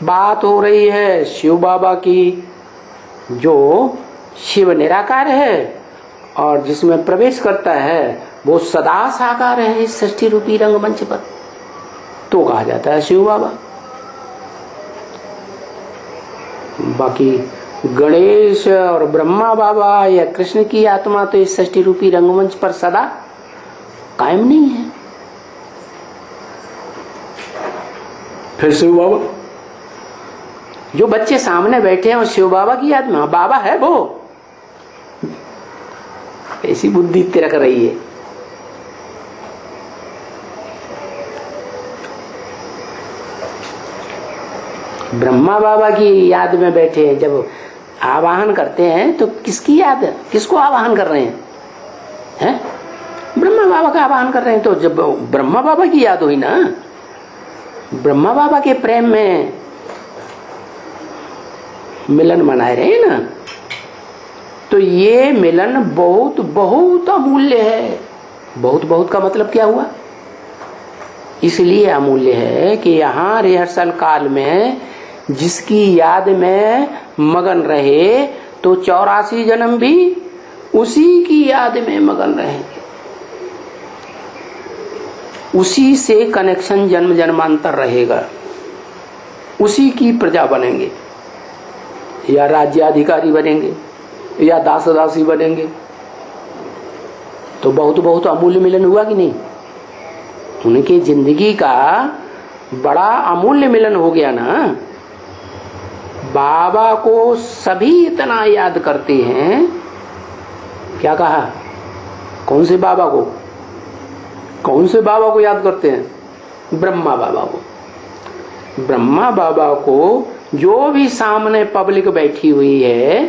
बात हो रही है शिव बाबा की, जो शिव निराकार है और जिसमें प्रवेश करता है वो सदा साकार है इस सृष्टि रूपी रंगमंच पर, तो कहा जाता है शिव बाबा। बाकी गणेश और ब्रह्मा बाबा या कृष्ण की आत्मा तो इस सृष्टि रूपी रंगमंच पर सदा कायम नहीं है। फिर शिव बाबा, जो बच्चे सामने बैठे हैं वो शिव बाबा की आत्मा, बाबा है वो, ऐसी बुद्धि तिरक रही है। ब्रह्मा बाबा की याद में बैठे हैं, जब आवाहन करते हैं तो किसकी याद है, किसको आवाहन कर रहे हैं? हैं? ब्रह्मा बाबा का आवाहन कर रहे हैं, तो जब ब्रह्मा बाबा की याद हुई ना, ब्रह्मा बाबा के प्रेम में मिलन मनाए रहे ना, तो ये मिलन बहुत बहुत अमूल्य है। बहुत बहुत का मतलब क्या हुआ? इसलिए अमूल्य है कि यहाँ रिहर्सल काल में जिसकी याद में मगन रहे तो 84 जन्म भी उसी की याद में मगन रहेंगे, उसी से कनेक्शन जन्म जन्मांतर रहेगा, उसी की प्रजा बनेंगे, या राज्याधिकारी बनेंगे या दास दासी बनेंगे। तो बहुत बहुत अमूल्य मिलन हुआ कि नहीं? उनकी जिंदगी का बड़ा अमूल्य मिलन हो गया ना। बाबा को सभी इतना याद करते हैं, क्या कहा? कौन से बाबा को? कौन से बाबा को याद करते हैं? ब्रह्मा बाबा को। ब्रह्मा बाबा को जो भी सामने पब्लिक बैठी हुई है,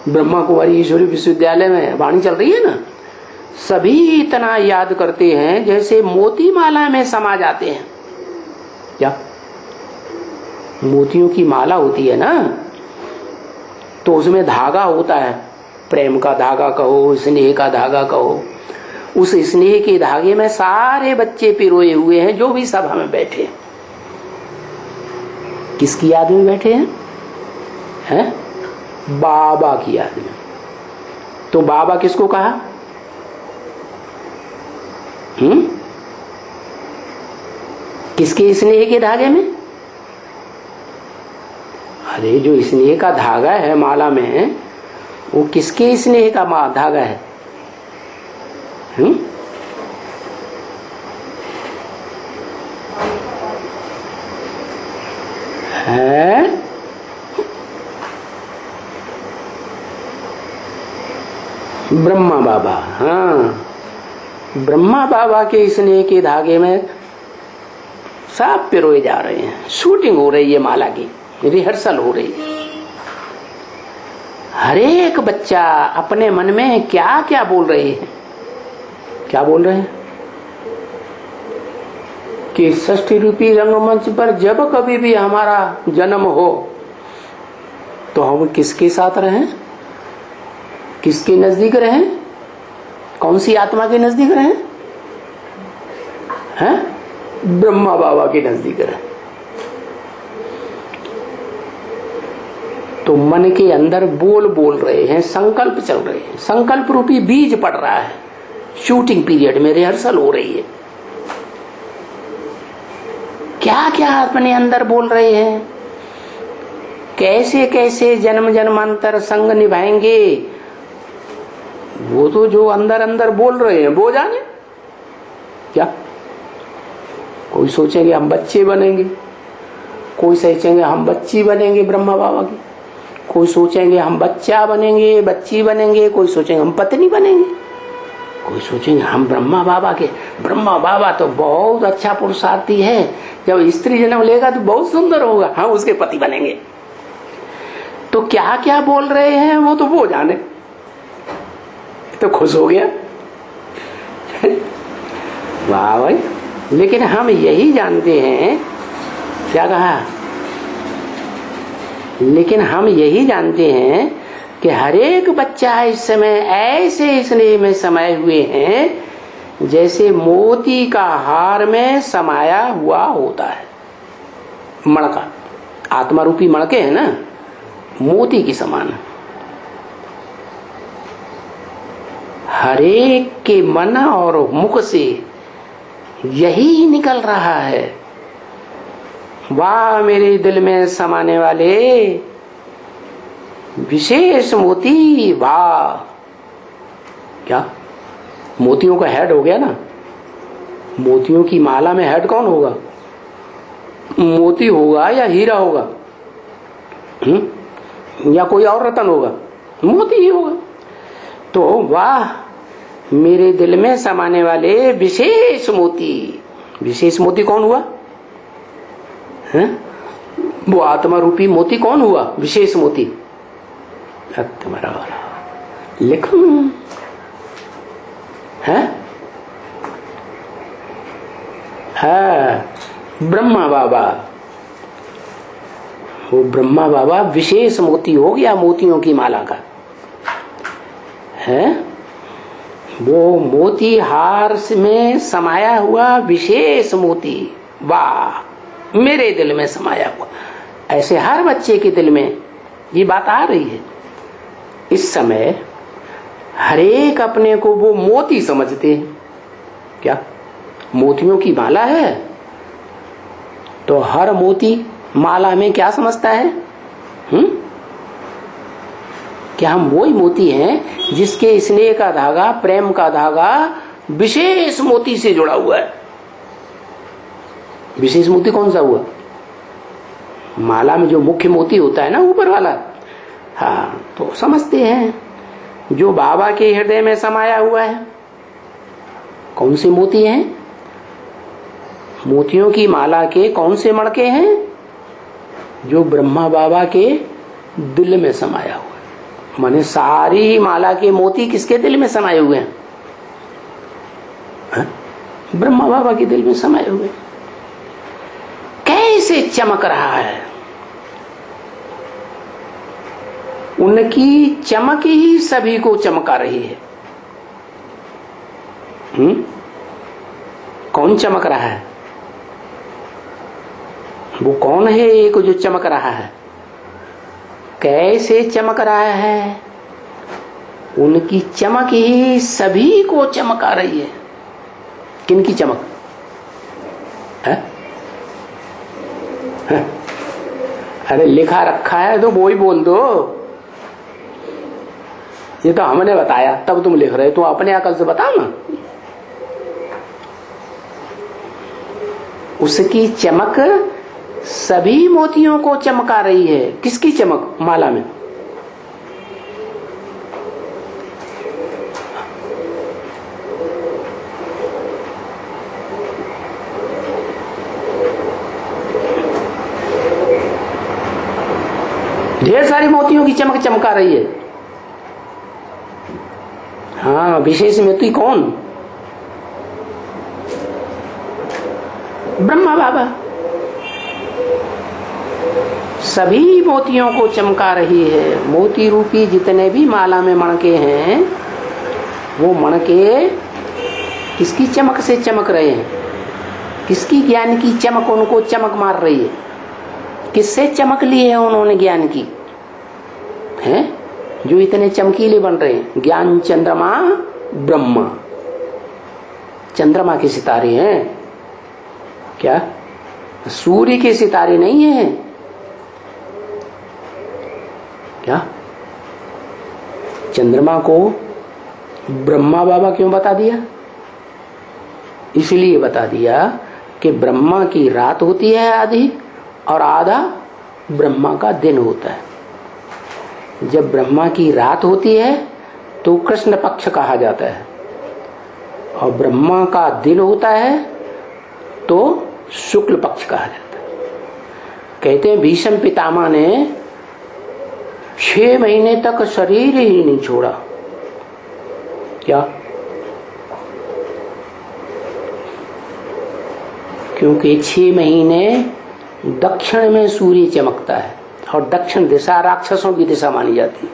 ब्रह्मा कुमारी ईश्वरी विश्वविद्यालय में वाणी चल रही है ना, सभी इतना याद करते हैं जैसे मोती माला में समा जाते हैं। क्या मोतियों की माला होती है ना, तो उसमें धागा होता है, प्रेम का धागा कहो, स्नेह का धागा कहो। उस स्नेह के धागे में सारे बच्चे पिरोए हुए हैं जो भी सभा में बैठे हैं। किसकी याद में बैठे हैं? हैं? बाबा की याद में। तो बाबा किसको कहा? किसके स्नेह के धागे में? अरे जो स्नेह का धागा है माला में, वो किसके स्नेह का धागा है? है? ब्रह्मा बाबा। हाँ, ब्रह्मा बाबा के स्नेह के धागे में सब पिरोए जा रहे हैं। शूटिंग हो रही है, माला की रिहर्सल हो रही है। हर एक बच्चा अपने मन में क्या क्या बोल रहे हैं? क्या बोल रहे हैं कि षष्ठी रूपी रंगमंच पर जब कभी भी हमारा जन्म हो तो हम किसके साथ रहें? किसके नजदीक रहें? कौन सी आत्मा के नजदीक रहें? हैं? ब्रह्मा बाबा के नजदीक रहें। तो मन के अंदर बोल रहे हैं, संकल्प चल रहे हैं, संकल्प रूपी बीज पड़ रहा है। शूटिंग पीरियड में रिहर्सल हो रही है। क्या क्या अपने अंदर बोल रहे हैं, कैसे कैसे जन्म जन्मांतर संग निभाएंगे, वो तो जो अंदर अंदर बोल रहे हैं वो जाने। क्या कोई सोचेंगे हम बच्चे बनेंगे, कोई सोचेंगे हम बच्ची बनेंगे ब्रह्मा बाबा की, कोई सोचेंगे हम बच्चा बनेंगे, बच्ची बनेंगे, कोई सोचेंगे हम पत्नी बनेंगे, कोई सोचेंगे हम ब्रह्मा बाबा के। ब्रह्मा बाबा तो बहुत अच्छा पुरुषार्थी है, जब स्त्री जन्म लेगा तो बहुत सुंदर होगा, हम उसके पति बनेंगे। तो क्या क्या बोल रहे हैं वो तो वो जाने। तो खुश हो गया वाह भाई। लेकिन हम यही जानते हैं, क्या कहा? लेकिन हम यही जानते हैं कि हर एक बच्चा इस समय ऐसे स्नेह में समाये हुए हैं जैसे मोती का हार में समाया हुआ होता है। मणका, आत्मा रूपी मणके है ना, मोती की समान। हरेक के मन और मुख से यही निकल रहा है, वाह मेरे दिल में समाने वाले विशेष मोती वाह। क्या मोतियों का हेड हो गया ना? मोतियों की माला में हेड कौन होगा? मोती होगा या हीरा होगा? या कोई और रतन होगा? मोती ही होगा। तो वाह मेरे दिल में समाने वाले विशेष मोती। विशेष मोती कौन हुआ? है? वो आत्मा रूपी मोती कौन हुआ? विशेष मोती। तुम्हारा लिखो है? ब्रह्मा बाबा। वो ब्रह्मा बाबा विशेष मोती हो गया, मोतियों की माला का है। वो मोती हार में समाया हुआ विशेष मोती, वाह मेरे दिल में समाया हुआ। ऐसे हर बच्चे के दिल में ये बात आ रही है। इस समय हरेक अपने को वो मोती समझते हैं। क्या मोतियों की माला है? तो हर मोती माला में क्या समझता है? क्या हम वही मोती हैं जिसके स्नेह का धागा, प्रेम का धागा विशेष मोती से जुड़ा हुआ है? विशेष मोती कौन सा हुआ? माला में जो मुख्य मोती होता है ना, ऊपर वाला। हाँ, तो समझते हैं जो बाबा के हृदय में समाया हुआ है। कौन से मोती हैं? मोतियों की माला के कौन से मणके हैं? जो ब्रह्मा बाबा के दिल में समाया हुआ है। माने सारी माला के मोती किसके दिल में समाये हुए हैं? ब्रह्मा बाबा के दिल में समाये हुए। कैसे चमक रहा है? उनकी चमक ही सभी को चमका रही है। कौन चमक रहा है? वो कौन है एक जो चमक रहा है? कैसे चमक रहा है? उनकी चमक ही सभी को चमका रही है। किनकी चमक है? अरे लिखा रखा है तो वो ही बोल दो। ये तो हमने बताया तब तुम लिख रहे, तो अपने अकल से बताओ ना। उसकी चमक सभी मोतियों को चमका रही है। किसकी चमक? माला में। ढेर सारी मोतियों की चमक चमका रही है। हाँ, विशेष मोती कौन? ब्रह्मा बाबा। सभी मोतियों को चमका रही है। मोती रूपी जितने भी माला में मणके हैं, वो मणके किसकी चमक से चमक रहे हैं? किसकी ज्ञान की चमक उनको चमक मार रही है? किससे चमक ली है उन्होंने ज्ञान की? हैं जो इतने चमकीले बन रहे हैं। ज्ञान चंद्रमा ब्रह्मा। चंद्रमा के सितारे हैं क्या? सूर्य के सितारे नहीं है क्या? चंद्रमा को ब्रह्मा बाबा क्यों बता दिया? इसलिए बता दिया कि ब्रह्मा की रात होती है आधी, और आधा ब्रह्मा का दिन होता है। जब ब्रह्मा की रात होती है तो कृष्ण पक्ष कहा जाता है, और ब्रह्मा का दिन होता है तो शुक्ल पक्ष कहा जाता है। कहते हैं भीष्म पितामह ने 6 महीने तक शरीर ही नहीं छोड़ा। क्या? क्योंकि 6 महीने दक्षिण में सूर्य चमकता है, और दक्षिण दिशा राक्षसों की दिशा मानी जाती है।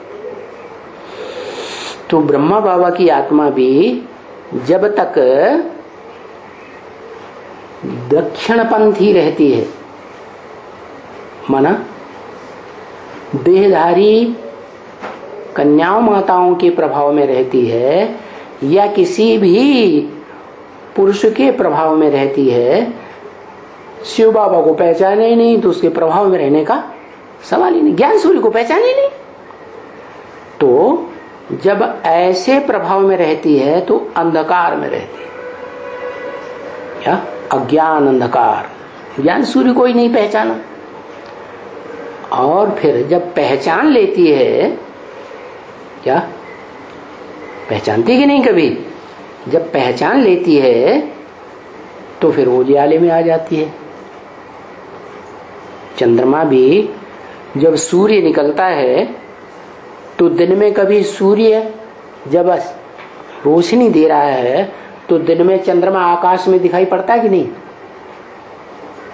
तो ब्रह्मा बाबा की आत्मा भी जब तक दक्षिणपंथी रहती है, माना देहधारी कन्याओं माताओं के प्रभाव में रहती है, या किसी भी पुरुष के प्रभाव में रहती है, शिव बाबा को पहचाने ही नहीं तो उसके प्रभाव में रहने का सवाल ही नहीं। ज्ञान सूर्य को पहचाने ही नहीं, तो जब ऐसे प्रभाव में रहती है तो अंधकार में रहती है, क्या अज्ञान अंधकार, ज्ञान सूर्य को ही नहीं पहचाना। और फिर जब पहचान लेती है, क्या पहचानती कि नहीं कभी, जब पहचान लेती है तो फिर उजियाले में आ जाती है। चंद्रमा भी जब सूर्य निकलता है तो दिन में कभी सूर्य जब रोशनी दे रहा है तो दिन में चंद्रमा आकाश में दिखाई पड़ता है कि नहीं,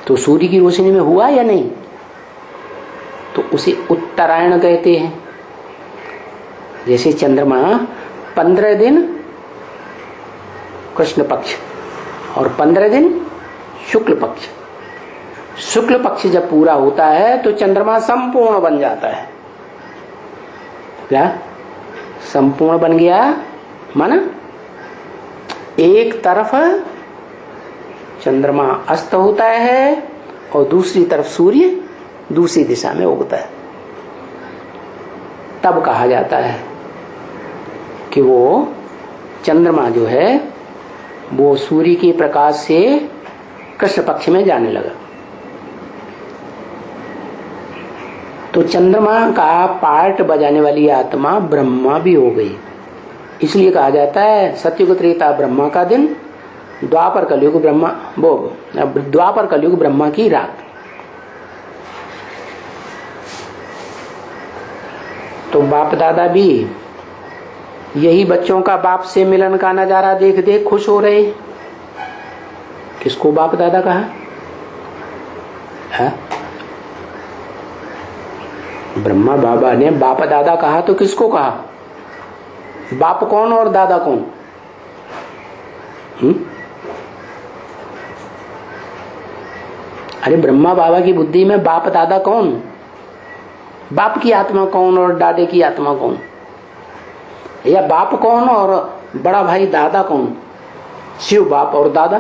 तो सूर्य की रोशनी में हुआ या नहीं, तो उसे उत्तरायण कहते हैं। जैसे चंद्रमा 15 दिन कृष्ण पक्ष और 15 दिन शुक्ल पक्ष, शुक्ल पक्ष जब पूरा होता है तो चंद्रमा संपूर्ण बन जाता है। क्या संपूर्ण बन गया, माना एक तरफ चंद्रमा अस्त होता है और दूसरी तरफ सूर्य दूसरी दिशा में उगता है। तब कहा जाता है कि वो चंद्रमा जो है वो सूर्य के प्रकाश से कृष्ण पक्ष में जाने लगा। तो चंद्रमा का पार्ट बजाने वाली आत्मा ब्रह्मा भी हो गई। इसलिए कहा जाता है सतयुग त्रेता ब्रह्मा का दिन, द्वापर कलयुग ब्रह्मा, वो द्वापर कलयुग ब्रह्मा की रात। तो बाप दादा भी यही बच्चों का बाप से मिलन का नजारा देख देख खुश हो रहे। किसको बाप दादा कहा है? ब्रह्मा बाबा ने बाप दादा कहा तो किसको कहा? बाप कौन और दादा कौन? अरे ब्रह्मा बाबा की बुद्धि में बाप दादा कौन? बाप की आत्मा कौन और दादे की आत्मा कौन? या बाप कौन और बड़ा भाई दादा कौन? शिव बाप और दादा।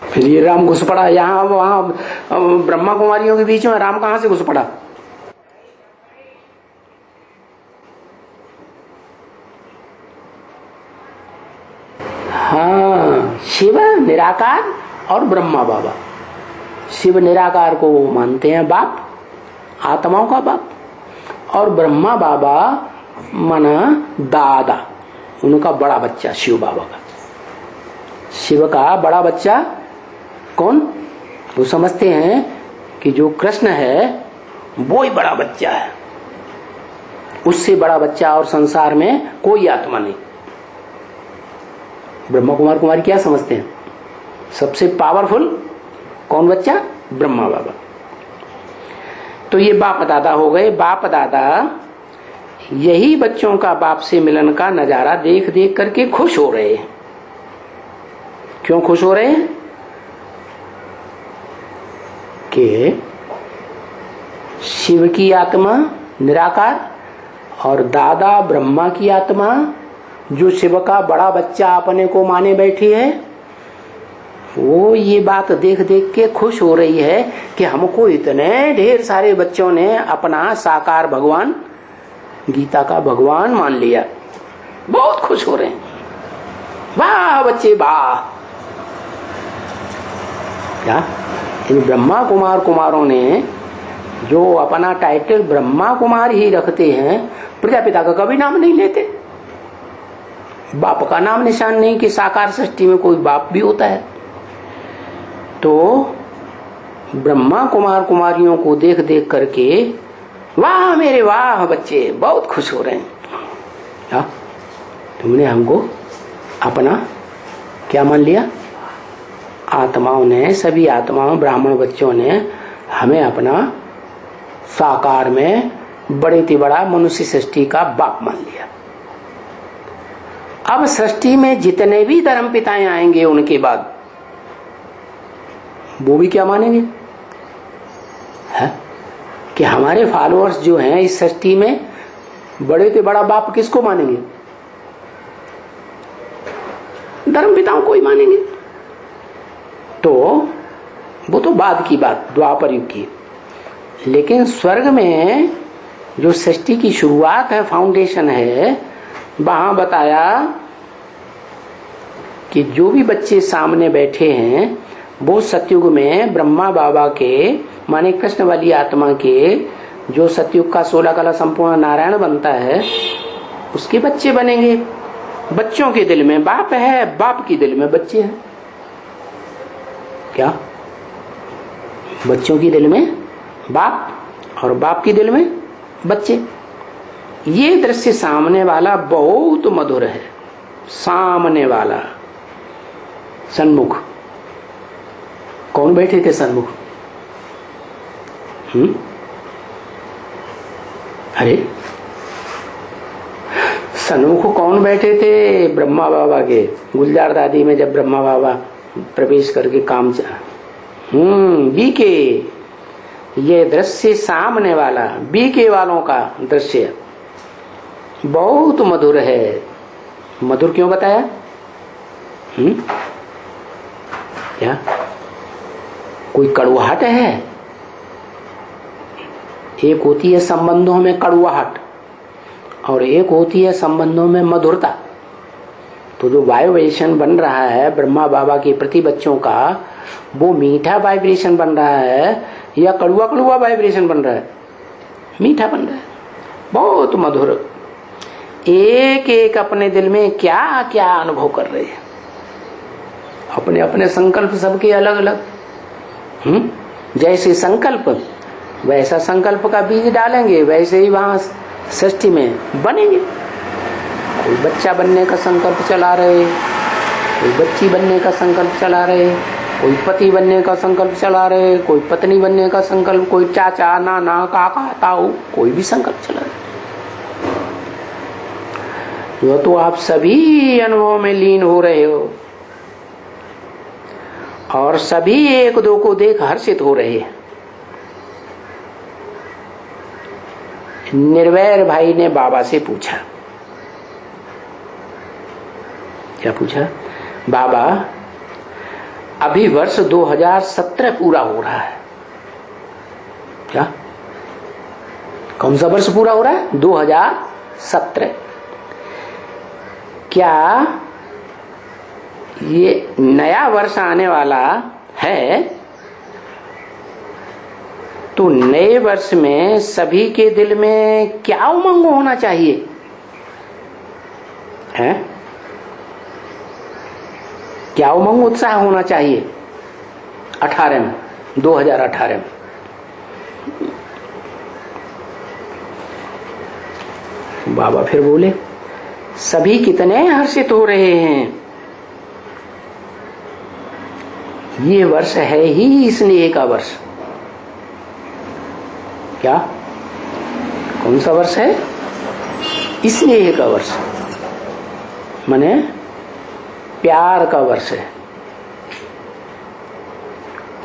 फिर ये राम घुस पड़ा यहाँ वहां ब्रह्मा कुमारियों के बीच में, राम कहां से घुस पड़ा? हाँ, शिव निराकार और ब्रह्मा बाबा। शिव निराकार को वो मानते हैं बाप, आत्माओं का बाप, और ब्रह्मा बाबा माना दादा, उनका बड़ा बच्चा शिव बाबा का। शिव का बड़ा बच्चा कौन? वो समझते हैं कि जो कृष्ण है वो ही बड़ा बच्चा है, उससे बड़ा बच्चा और संसार में कोई आत्मा नहीं। ब्रह्मा कुमार कुमारी क्या समझते हैं? सबसे पावरफुल कौन बच्चा? ब्रह्मा बाबा। तो ये बाप दादा हो गए। बाप दादा यही बच्चों का बाप से मिलन का नजारा देख देख करके खुश हो रहे हैं। क्यों खुश हो रहे हैं? कि शिव की आत्मा निराकार और दादा ब्रह्मा की आत्मा जो शिव का बड़ा बच्चा अपने को माने बैठी है, वो ये बात देख देख के खुश हो रही है कि हमको इतने ढेर सारे बच्चों ने अपना साकार भगवान, गीता का भगवान मान लिया। बहुत खुश हो रहे हैं, वाह बच्चे वाह। क्या इन ब्रह्मा कुमार कुमारों ने जो अपना टाइटल ब्रह्मा कुमार ही रखते हैं, प्रजापिता का कभी नाम नहीं लेते, बाप का नाम निशान नहीं कि साकार सृष्टि में कोई बाप भी होता है। तो ब्रह्मा कुमार कुमारियों को देख देख करके वाह मेरे वाह बच्चे बहुत खुश हो रहे हैं। क्या तुमने हमको अपना क्या मान लिया? आत्माओं ने, सभी आत्माओं ब्राह्मण बच्चों ने हमें अपना साकार में बड़े से बड़ा मनुष्य सृष्टि का बाप मान लिया। अब सृष्टि में जितने भी धर्म पिताएं आएंगे उनके बाद वो भी क्या मानेंगे? है कि हमारे फॉलोअर्स जो हैं इस सृष्टि में बड़े से बड़ा बाप किसको मानेंगे? धर्म पिताओं को ही मानेंगे। तो वो तो बाद की बात, द्वापर युग की। लेकिन स्वर्ग में जो सृष्टि की शुरुआत है, फाउंडेशन है, वहां बताया कि जो भी बच्चे सामने बैठे हैं वो सतयुग में ब्रह्मा बाबा के माने कृष्ण वाली आत्मा के, जो सतयुग का 16 कला संपूर्ण नारायण बनता है, उसके बच्चे बनेंगे। बच्चों के दिल में बाप है, बाप के दिल में बच्चे हैं। क्या? बच्चों के दिल में बाप और बाप के दिल में बच्चे। ये दृश्य सामने वाला बहुत मधुर है। सामने वाला, सन्मुख। कौन बैठे थे सन्मुख? अरे सन्मुख कौन बैठे थे? ब्रह्मा बाबा के गुलजार दादी में जब ब्रह्मा बाबा प्रवेश करके काम बीके, ये दृश्य सामने वाला बीके वालों का दृश्य बहुत मधुर है। मधुर क्यों बताया? क्या कोई कड़वाहट है? एक होती है संबंधों में कड़वाहट और एक होती है संबंधों में मधुरता। तो जो वाइब्रेशन बन रहा है ब्रह्मा बाबा के प्रति बच्चों का, वो मीठा वाइब्रेशन बन रहा है या कड़वा कड़वा वाइब्रेशन बन रहा है? मीठा बन रहा है, बहुत मधुर। एक एक अपने दिल में क्या क्या अनुभव कर रहे हैं, अपने अपने संकल्प सबके अलग अलग। जैसे संकल्प वैसा संकल्प का बीज डालेंगे, वैसे ही वहां सृष्टि में बनेंगे। कोई बच्चा बनने का संकल्प चला रहे, कोई बच्ची बनने का संकल्प चला रहे, कोई पति बनने का संकल्प चला रहे, कोई पत्नी बनने का संकल्प, कोई चाचा नाना काका ताऊ, कोई भी संकल्प चला रहे। जो तो आप सभी अनुभव में लीन हो रहे हो और सभी एक दो को देख हर्षित हो रहे हैं। निर्वैर भाई ने बाबा से पूछा, क्या पूछा? बाबा अभी वर्ष 2017 पूरा हो रहा है। क्या? कौन सा वर्ष पूरा हो रहा है? 2017। क्या ये नया वर्ष आने वाला है? तो नए वर्ष में सभी के दिल में क्या उमंग होना चाहिए? है? क्या उमंग उत्साह होना चाहिए? 18 में, 2018 में। बाबा फिर बोले, सभी कितने हर्षित हो रहे हैं। ये वर्ष है ही स्नेह का वर्ष। क्या? कौन सा वर्ष है? स्नेह का वर्ष, माने प्यार का वर्ष है।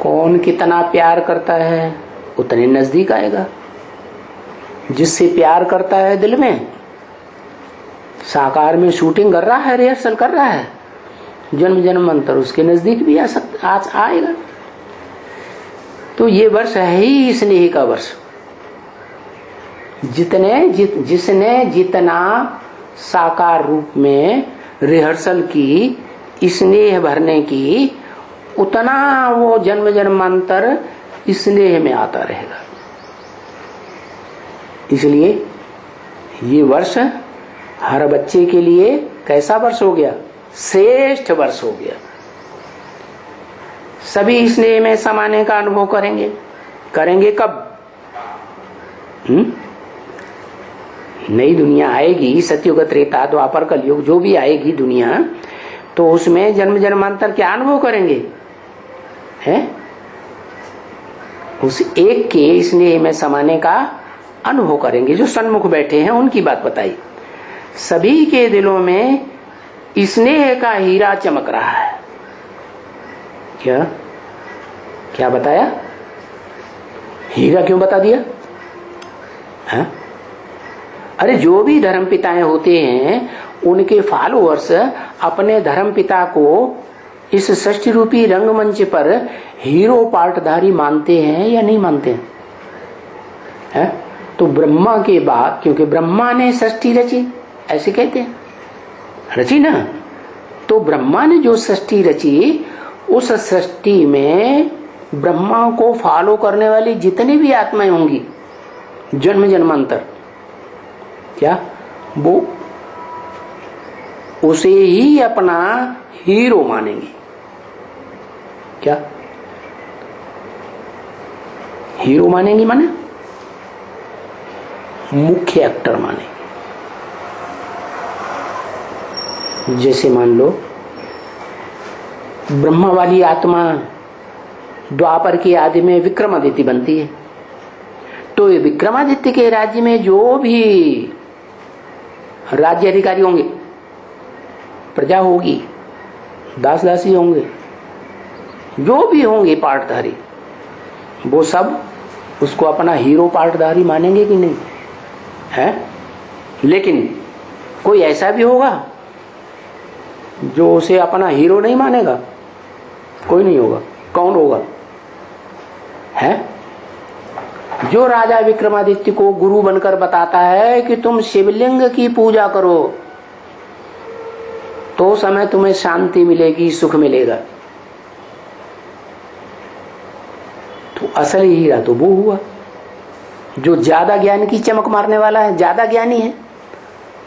कौन कितना प्यार करता है उतने नजदीक आएगा। जिससे प्यार करता है दिल में, साकार में शूटिंग कर रहा है, रिहर्सल कर रहा है, जन्म जन्मांतर उसके नजदीक भी आ सकता, आज आएगा। तो ये वर्ष है ही स्नेह का वर्ष। जिसने जितना साकार रूप में रिहर्सल की, स्नेह भरने की, उतना वो जन्म जन्मांतर स्नेह में आता रहेगा। इसलिए ये वर्ष हर बच्चे के लिए कैसा वर्ष हो गया? श्रेष्ठ वर्ष हो गया। सभी स्नेह में समाने का अनुभव करेंगे। करेंगे कब? नई दुनिया आएगी, सतयुग त्रेता द्वापर कलयुग जो भी आएगी दुनिया, तो उसमें जन्म जन्मांतर क्या अनुभव करेंगे? हैं? उस एक के स्नेह में समाने का अनुभव करेंगे। जो सन्मुख बैठे हैं उनकी बात बताई। सभी के दिलों में स्नेह का हीरा चमक रहा है। क्या क्या बताया? हीरा क्यों बता दिया है? अरे जो भी धर्म पिताएं होते हैं उनके फॉलोअर्स अपने धर्म पिता को इस सृष्टि रूपी रंगमंच पर हीरो पार्टधारी मानते हैं या नहीं मानते हैं? है? तो ब्रह्मा के बाद, क्योंकि ब्रह्मा ने सृष्टि रची, ऐसे कहते हैं, रची ना, तो ब्रह्मा ने जो सृष्टि रची उस सृष्टि में ब्रह्मा को फॉलो करने वाली जितनी भी आत्माएं होंगी जन्म जन्मांतर, क्या वो उसे ही अपना हीरो मानेंगे? क्या हीरो मानेंगे? माने मुख्य एक्टर मानेंगे। जैसे मान लो ब्रह्मा वाली आत्मा द्वापर के आदि में विक्रमादित्य बनती है, तो ये विक्रमादित्य के राज्य में जो भी राज्य अधिकारी होंगे, प्रजा होगी, दास दासी होंगे, जो भी होंगे पार्टधारी, वो सब उसको अपना हीरो पार्टधारी मानेंगे कि नहीं? है? लेकिन कोई ऐसा भी होगा जो उसे अपना हीरो नहीं मानेगा? कोई नहीं होगा। कौन होगा? है? जो राजा विक्रमादित्य को गुरु बनकर बताता है कि तुम शिवलिंग की पूजा करो तो समय तुम्हें शांति मिलेगी, सुख मिलेगा, तो असली हीरा तो वो हुआ जो ज्यादा ज्ञान की चमक मारने वाला है, ज्यादा ज्ञानी है।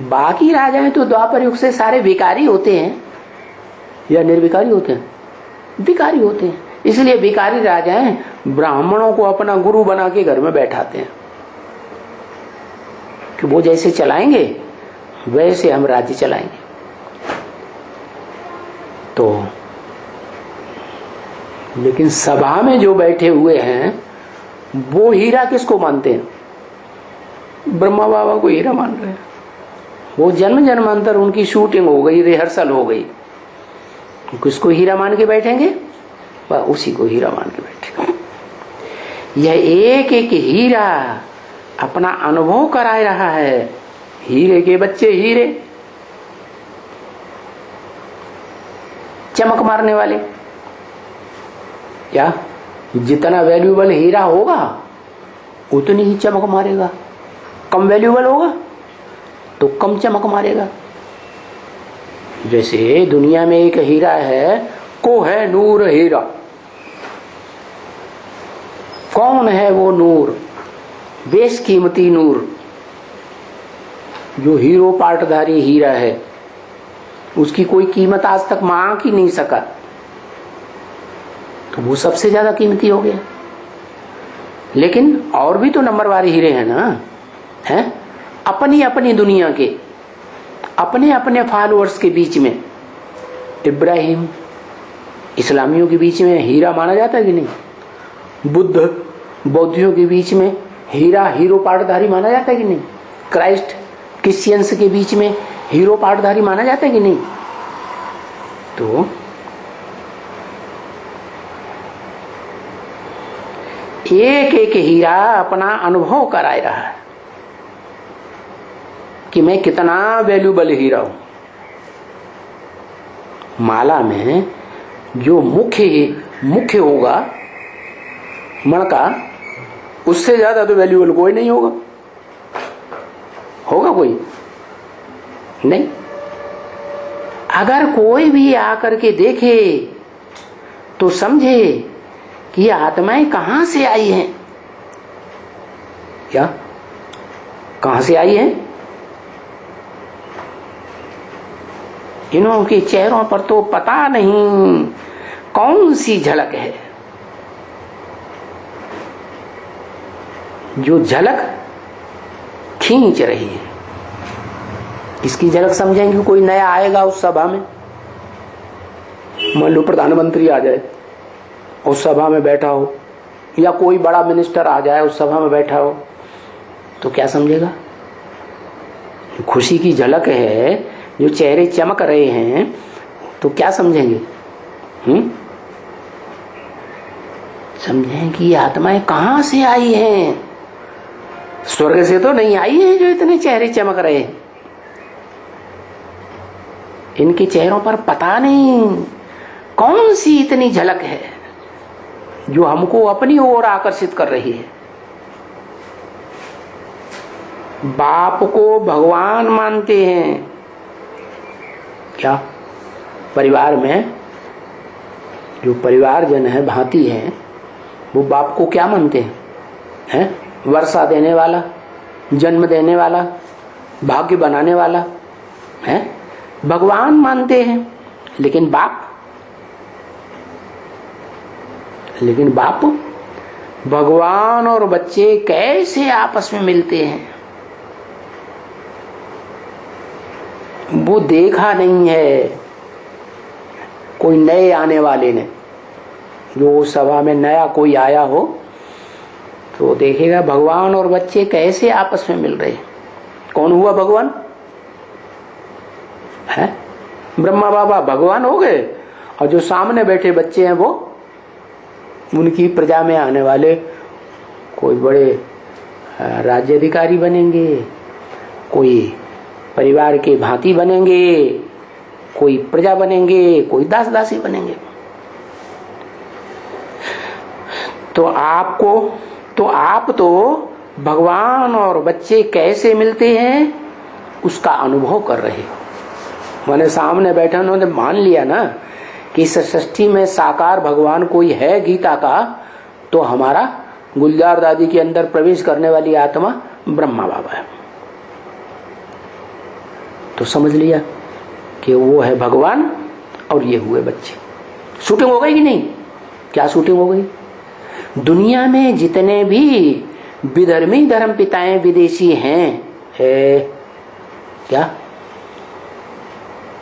बाकी राजाएं तो द्वापर युग से सारे विकारी होते हैं या निर्विकारी होते हैं? विकारी होते हैं। इसलिए विकारी राजाएं ब्राह्मणों को अपना गुरु बना के घर में बैठाते हैं कि वो जैसे चलाएंगे वैसे हम राज्य चलाएंगे। तो लेकिन सभा में जो बैठे हुए हैं वो हीरा किसको मानते हैं? ब्रह्मा बाबा को हीरा मान रहे हैं। वो जन्म जन्मांतर उनकी शूटिंग हो गई, रिहर्सल हो गई, किसको हीरा मान के बैठेंगे? वह उसी को हीरा मान के बैठेंगे। यह एक एक हीरा अपना अनुभव करा रहा है। हीरे के बच्चे हीरे, चमक मारने वाले। क्या जितना वैल्यूएबल हीरा होगा उतनी ही चमक मारेगा, कम वैल्यूएबल होगा तो कम चमक मारेगा। जैसे दुनिया में एक हीरा है, को है नूर हीरा। कौन है वो नूर? बेशकीमती नूर, जो हीरो पार्टधारी हीरा है, उसकी कोई कीमत आज तक मांग ही नहीं सका, तो वो सबसे ज्यादा कीमती हो गया। लेकिन और भी तो नंबरवार हीरे हैं ना, हैं? अपनी अपनी दुनिया के अपने अपने फॉलोअर्स के बीच में, इब्राहिम इस्लामियों के बीच में हीरा माना जाता है कि नहीं? बुद्ध बौद्धियों के बीच में हीरा हीरो पार्टधारी माना जाता है कि नहीं? क्राइस्ट क्रिश्चियंस के बीच में हीरो पार्टधारी माना जाता है कि नहीं? तो एक एक हीरा अपना अनुभव कराए रहा है कि मैं कितना वैल्यूबल हीरा हूं। माला में जो मुख्य होगा मणका, उससे ज्यादा तो वैल्यूबल कोई नहीं होगा। होगा कोई? नहीं। अगर कोई भी आकर के देखे तो समझे कि ये आत्माएं कहां से आई हैं। क्या कहां से आई हैं? इन्हों के चेहरों पर तो पता नहीं कौन सी झलक है, जो झलक खींच रही है। इसकी झलक समझेंगे कोई नया आएगा उस सभा में। मान लो प्रधानमंत्री आ जाए उस सभा में बैठा हो, या कोई बड़ा मिनिस्टर आ जाए उस सभा में बैठा हो, तो क्या समझेगा? खुशी की झलक है, जो चेहरे चमक रहे हैं, तो क्या समझेंगे? समझें कि ये आत्माएं कहां से आई हैं। स्वर्ग से तो नहीं आई हैं जो इतने चेहरे चमक रहे हैं। इनके चेहरों पर पता नहीं कौन सी इतनी झलक है जो हमको अपनी ओर आकर्षित कर रही है। बाप को भगवान मानते हैं क्या? परिवार में जो परिवारजन है, भांति है, वो बाप को क्या मानते हैं? वर्षा देने वाला, जन्म देने वाला, भाग्य बनाने वाला है, भगवान मानते हैं। लेकिन बाप भगवान और बच्चे कैसे आपस में मिलते हैं वो देखा नहीं है कोई नए आने वाले ने। जो सभा में नया कोई आया हो तो देखेगा भगवान और बच्चे कैसे आपस में मिल रहे हैं। कौन हुआ भगवान? है ब्रह्मा बाबा भगवान हो गए, और जो सामने बैठे बच्चे हैं वो उनकी प्रजा में आने वाले कोई बड़े राज्य अधिकारी बनेंगे, कोई परिवार के भांति बनेंगे, कोई प्रजा बनेंगे, कोई दास दासी बनेंगे। तो आप तो भगवान और बच्चे कैसे मिलते हैं उसका अनुभव कर रहे हो। मैंने सामने बैठे उन्होंने मान लिया ना कि सृष्टि में साकार भगवान कोई है गीता का, तो हमारा गुलजार दादी के अंदर प्रवेश करने वाली आत्मा ब्रह्मा बाबा है। तो समझ लिया कि वो है भगवान और ये हुए बच्चे। शूटिंग हो गई कि नहीं? क्या शूटिंग हो गई? दुनिया में जितने भी विधर्मी धर्म पिताएं विदेशी हैं, क्या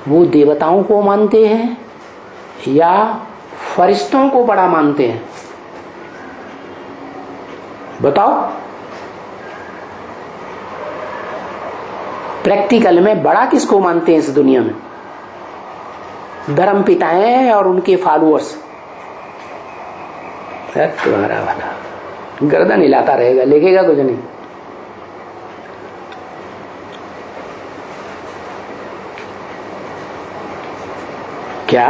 वो देवताओं को मानते हैं या फरिश्तों को बड़ा मानते हैं? बताओ। प्रैक्टिकल में बड़ा किसको मानते हैं इस दुनिया में? धर्म पिताएं और उनके फॉलोअर्स। तुम्हारा वाला गर्दन हिलाता रहेगा, लेकेगा कुछ नहीं। क्या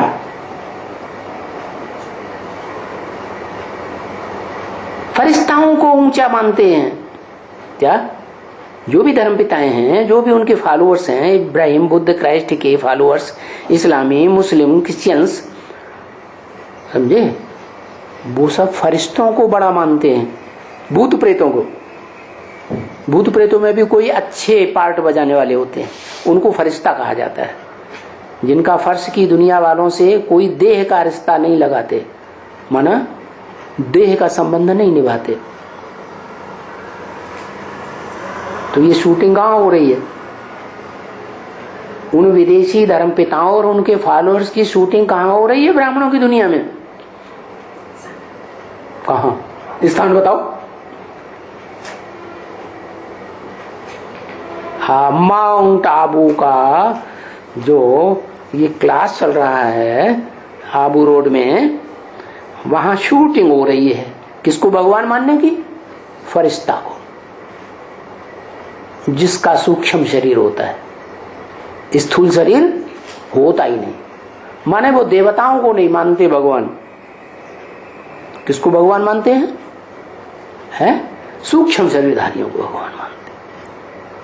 फरिश्ताओं को ऊंचा मानते हैं? क्या जो भी धर्म पिताएं हैं, जो भी उनके फॉलोअर्स हैं, इब्राहिम, बुद्ध, क्राइस्ट के फॉलोअर्स, इस्लामी, मुस्लिम, क्रिश्चियंस, समझे, वो सब फरिश्तों को बड़ा मानते हैं। भूत प्रेतों को, भूत प्रेतों में भी कोई अच्छे पार्ट बजाने वाले होते हैं, उनको फरिश्ता कहा जाता है। जिनका फर्श की दुनिया वालों से कोई देह का रिश्ता नहीं लगाते, माना देह का संबंध नहीं निभाते। तो ये शूटिंग कहां हो रही है? उन विदेशी धर्म पिताओं और उनके फॉलोअर्स की शूटिंग कहां हो रही है ब्राह्मणों की दुनिया में? कहां? स्थान बताओ। हाँ, माउंट आबू का जो ये क्लास चल रहा है आबू रोड में, वहां शूटिंग हो रही है। किसको भगवान मानने की? फरिश्ता को, जिसका सूक्ष्म शरीर होता है, स्थूल शरीर होता ही नहीं। माने वो देवताओं को नहीं मानते भगवान। किसको भगवान मानते हैं? सूक्ष्म शरीरधारियों को भगवान मानते।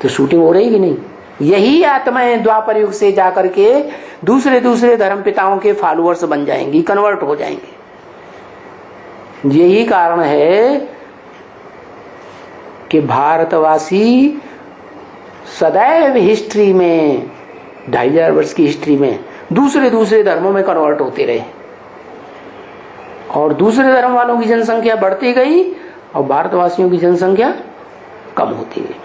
तो शूटिंग हो रही कि नहीं? यही आत्माएं द्वापर युग से जाकर के दूसरे दूसरे धर्म पिताओं के फॉलोअर्स बन जाएंगी, कन्वर्ट हो जाएंगे। यही कारण है कि भारतवासी सदैव हिस्ट्री में 2500 वर्ष की हिस्ट्री में दूसरे दूसरे धर्मों में कन्वर्ट होते रहे, और दूसरे धर्म वालों की जनसंख्या बढ़ती गई और भारतवासियों की जनसंख्या कम होती गई।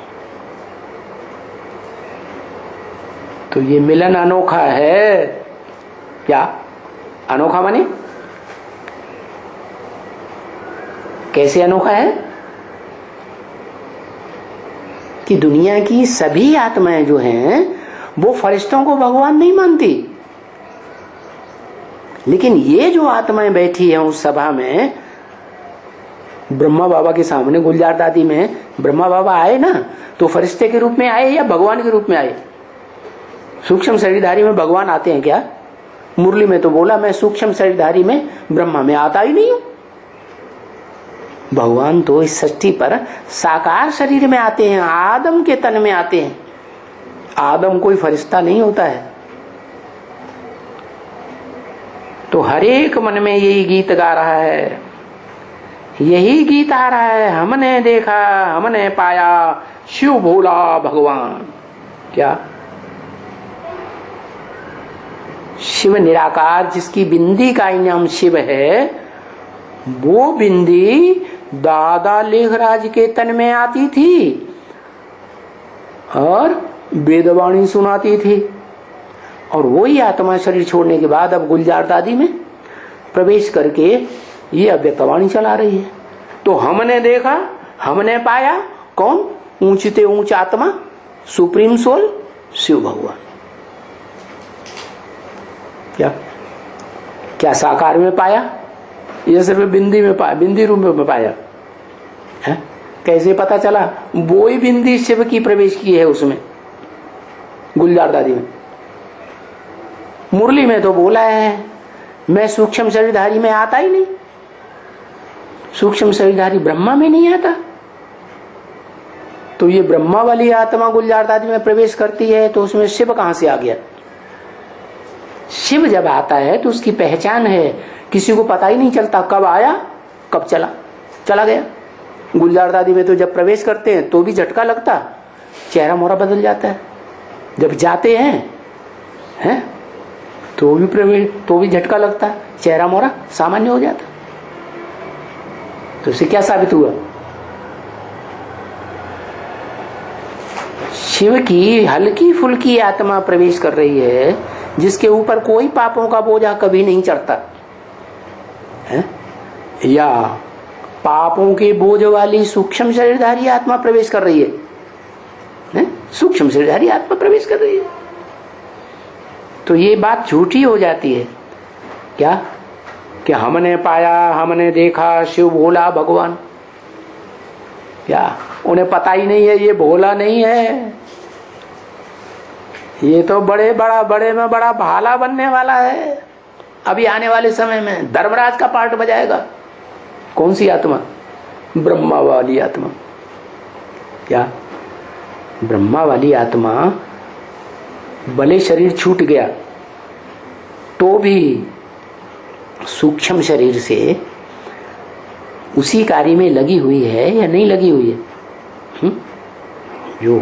तो ये मिलन अनोखा है। क्या अनोखा माने? कैसे अनोखा है? कि दुनिया की सभी आत्माएं जो हैं वो फरिश्तों को भगवान नहीं मानती, लेकिन ये जो आत्माएं बैठी हैं उस सभा में, ब्रह्मा बाबा के सामने गुलजार दादी में ब्रह्मा बाबा आए ना, तो फरिश्ते के रूप में आए या भगवान के रूप में आए? सूक्ष्म शरीरधारी में भगवान आते हैं क्या? मुरली में तो बोला मैं सूक्ष्म शरीरधारी में ब्रह्मा में आता ही नहीं हूं। भगवान तो इस सृष्टि पर साकार शरीर में आते हैं, आदम के तन में आते हैं। आदम कोई फरिश्ता नहीं होता है। तो हर एक मन में यही गीत गा रहा है, यही गीत आ रहा है, हमने देखा हमने पाया शिव भोला भगवान। क्या? शिव निराकार, जिसकी बिंदी का नाम शिव है, वो बिंदी दादा लेखराज के तन में आती थी और वेदवाणी सुनाती थी, और वही आत्मा शरीर छोड़ने के बाद अब गुलजार दादी में प्रवेश करके ये अव्यक्तवाणी चला रही है। तो हमने देखा हमने पाया, कौन? ऊंचते ऊंच आत्मा, सुप्रीम सोल, शिव भगवान। क्या क्या साकार में पाया? ये सिर्फ बिंदी में पाया, बिंदी रूप में पाया है? कैसे पता चला? वो ही बिंदी शिव की प्रवेश की है उसमें, गुलजार दादी में। मुरली में तो बोला है मैं सूक्ष्म शरीरधारी में आता ही नहीं। सूक्ष्म शरीरधारी ब्रह्मा में नहीं आता। तो ये ब्रह्मा वाली आत्मा गुलजार दादी में प्रवेश करती है, तो उसमें शिव कहां से आ गया? शिव जब आता है तो उसकी पहचान है, किसी को पता ही नहीं चलता कब आया कब चला गया। गुलजार दादी में तो जब प्रवेश करते हैं तो भी झटका लगता, चेहरा मोहरा बदल जाता है। जब जाते हैं तो भी झटका लगता, चेहरा मोहरा सामान्य हो जाता। तो इससे क्या साबित हुआ? शिव की हल्की फुल्की आत्मा प्रवेश कर रही है, जिसके ऊपर कोई पापों का बोझा कभी नहीं चढ़ता है, या पापों के बोझ वाली सूक्ष्म शरीरधारी आत्मा प्रवेश कर रही है? सूक्ष्म शरीरधारी आत्मा प्रवेश कर रही है। तो ये बात झूठी हो जाती है। क्या? कि हमने पाया हमने देखा शिव भोला भगवान। क्या उन्हें पता ही नहीं है ये भोला नहीं है, ये तो बड़े में बड़ा भाला बनने वाला है। अभी आने वाले समय में धर्मराज का पार्ट बजाएगा। कौन सी आत्मा? ब्रह्मा वाली आत्मा। क्या? ब्रह्मा वाली आत्मा भले शरीर छूट गया तो भी सूक्ष्म शरीर से उसी कार्य में लगी हुई है या नहीं लगी हुई है? जो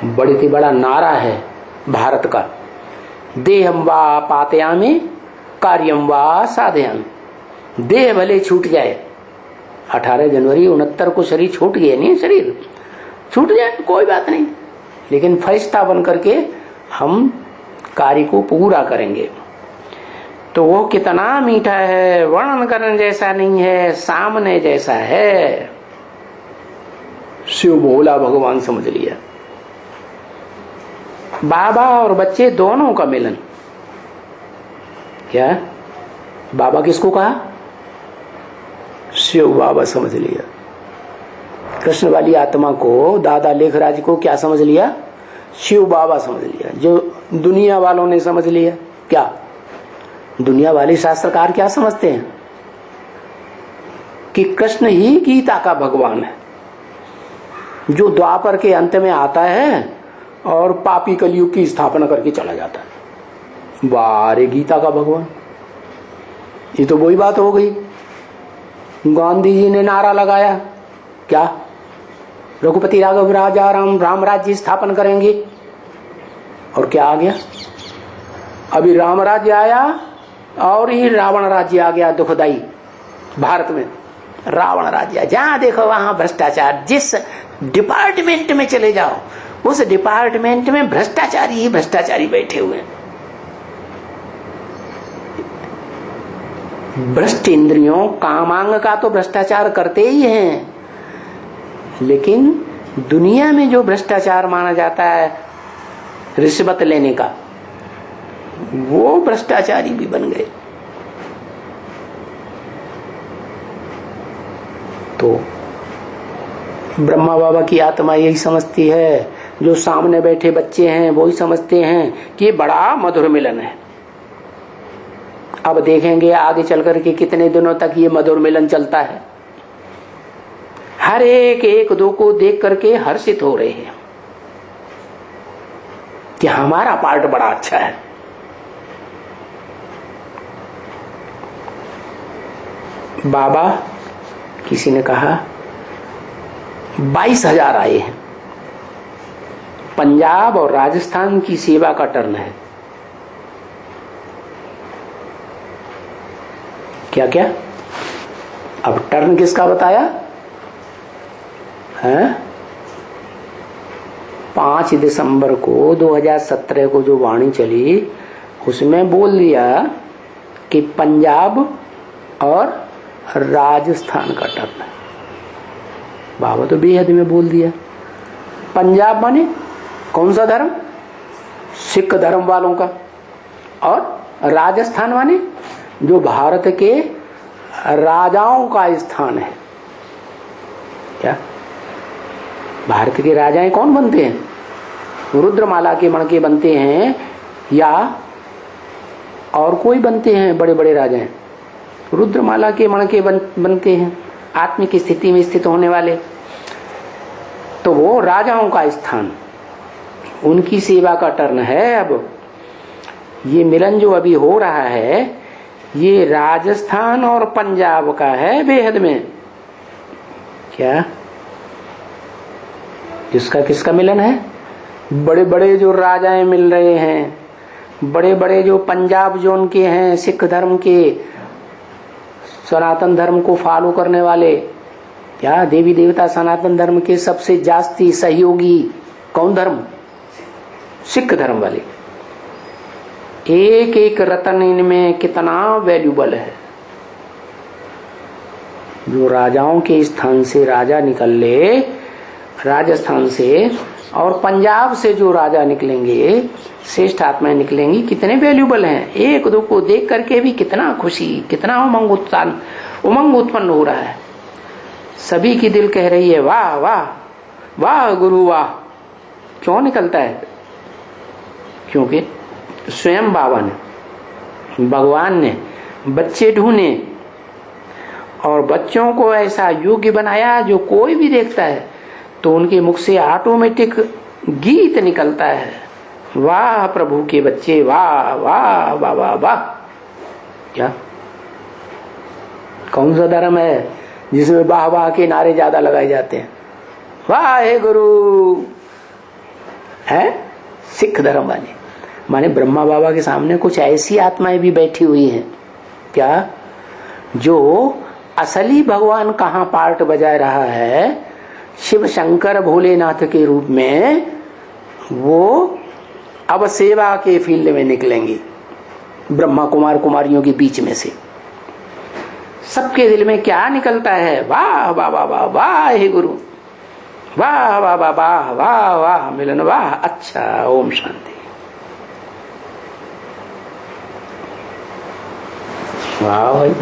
बड़े से बड़ा नारा है भारत का, देहम वा पातयामि कार्यम वा साधयामि। देह भले छूट जाए, 18 जनवरी 69 को शरीर छूट गया, नहीं शरीर छूट जाए कोई बात नहीं, लेकिन फरिश्ता बन करके हम कार्य को पूरा करेंगे। तो वो कितना मीठा है, वर्णन करने जैसा नहीं है, सामने जैसा है। शिव भोला भगवान समझ लिया। बाबा और बच्चे दोनों का मिलन। क्या? बाबा किसको कहा? शिव बाबा समझ लिया। कृष्ण वाली आत्मा को, दादा लेखराज को क्या समझ लिया? शिव बाबा समझ लिया। जो दुनिया वालों ने समझ लिया, क्या दुनिया वाले शास्त्रकार क्या समझते हैं? कि कृष्ण ही गीता का भगवान है, जो द्वापर के अंत में आता है और पापी कलयुग की स्थापना करके चला जाता है। बारे गीता का भगवान, ये तो वही बात हो गई। गांधी जी ने नारा लगाया, क्या? रघुपति राघव राजा राम राज्य स्थापन करेंगे, और क्या आ गया? अभी राम राज्य आया और ही रावण राज्य आ गया। दुखदाई भारत में रावण राज्य, जहां देखो वहां भ्रष्टाचार। जिस डिपार्टमेंट में चले जाओ उस डिपार्टमेंट में भ्रष्टाचारी ही भ्रष्टाचारी बैठे हुए हैं। भ्रष्ट इंद्रियों कामांग का तो भ्रष्टाचार करते ही हैं, लेकिन दुनिया में जो भ्रष्टाचार माना जाता है रिश्वत लेने का, वो भ्रष्टाचारी भी बन गए। तो ब्रह्मा बाबा की आत्मा यही समझती है, जो सामने बैठे बच्चे हैं वही समझते हैं कि ये बड़ा मधुर मिलन है। अब देखेंगे आगे चल करके कितने दिनों तक ये मधुर मिलन चलता है। हर एक दो को देख करके हर्षित हो रहे हैं कि हमारा पार्ट बड़ा अच्छा है। बाबा किसी ने कहा 22,000 आए हैं, पंजाब और राजस्थान की सेवा का टर्न है। क्या क्या? अब टर्न किसका बताया है? 5 दिसंबर को 2017 को जो वाणी चली उसमें बोल दिया कि पंजाब और राजस्थान का टर्न है। बाबा तो बेहद में बोल दिया। पंजाब माने कौन सा धर्म? सिख धर्म वालों का। और राजस्थान माने जो भारत के राजाओं का स्थान है। क्या भारत के राजाएं कौन बनते हैं? रुद्रमाला के मणके बनते हैं या और कोई बनते हैं? बड़े बड़े राजाएं रुद्रमाला के मणके बनते हैं, आत्मिक स्थिति में स्थित होने वाले। तो वो राजाओं का स्थान, उनकी सेवा का टर्न है। अब ये मिलन जो अभी हो रहा है ये राजस्थान और पंजाब का है बेहद में। क्या किसका किसका मिलन है? बड़े बड़े जो राजाएं मिल रहे हैं, बड़े बड़े जो पंजाब जोन के हैं, सिख धर्म के, सनातन धर्म को फॉलो करने वाले, क्या देवी देवता सनातन धर्म के सबसे जास्ती सहयोगी कौन धर्म? सिख धर्म वाले। एक एक रतन इनमें कितना वैल्यूबल है। जो राजाओं के स्थान से राजा निकल ले राजस्थान से, और पंजाब से जो राजा निकलेंगे, श्रेष्ठ आत्माएं निकलेंगी, कितने वैल्यूबल हैं। एक दो को देख करके भी कितना खुशी, कितना उमंग उत्पन्न हो रहा है। सभी की दिल कह रही है वाह वाह वाह गुरु वाह। क्यों निकलता है? क्योंकि स्वयं बाबा ने, भगवान ने बच्चे ढूंढे और बच्चों को ऐसा योग्य बनाया जो कोई भी देखता है तो उनके मुख से ऑटोमेटिक गीत निकलता है, वाह प्रभु के बच्चे, वाह वाह वाह वाह वाह। क्या कौन सा धर्म है जिसमें वाह वाह के नारे ज्यादा लगाए जाते हैं? वाह हे गुरु है सिख धर्म वाले। माने ब्रह्मा बाबा के सामने कुछ ऐसी आत्माएं भी बैठी हुई हैं क्या, जो असली भगवान कहाँ पार्ट बजा रहा है, शिव शंकर भोलेनाथ के रूप में, वो अब सेवा के फील्ड में निकलेंगी ब्रह्मा कुमार कुमारियों के बीच में से। सबके दिल में क्या निकलता है? वाह वाह वाह वाह वाह हे गुरु, वाह वाह वाह वाह वाह वाह मिलन, वाह अच्छा। ओम शांति। वाह भाई।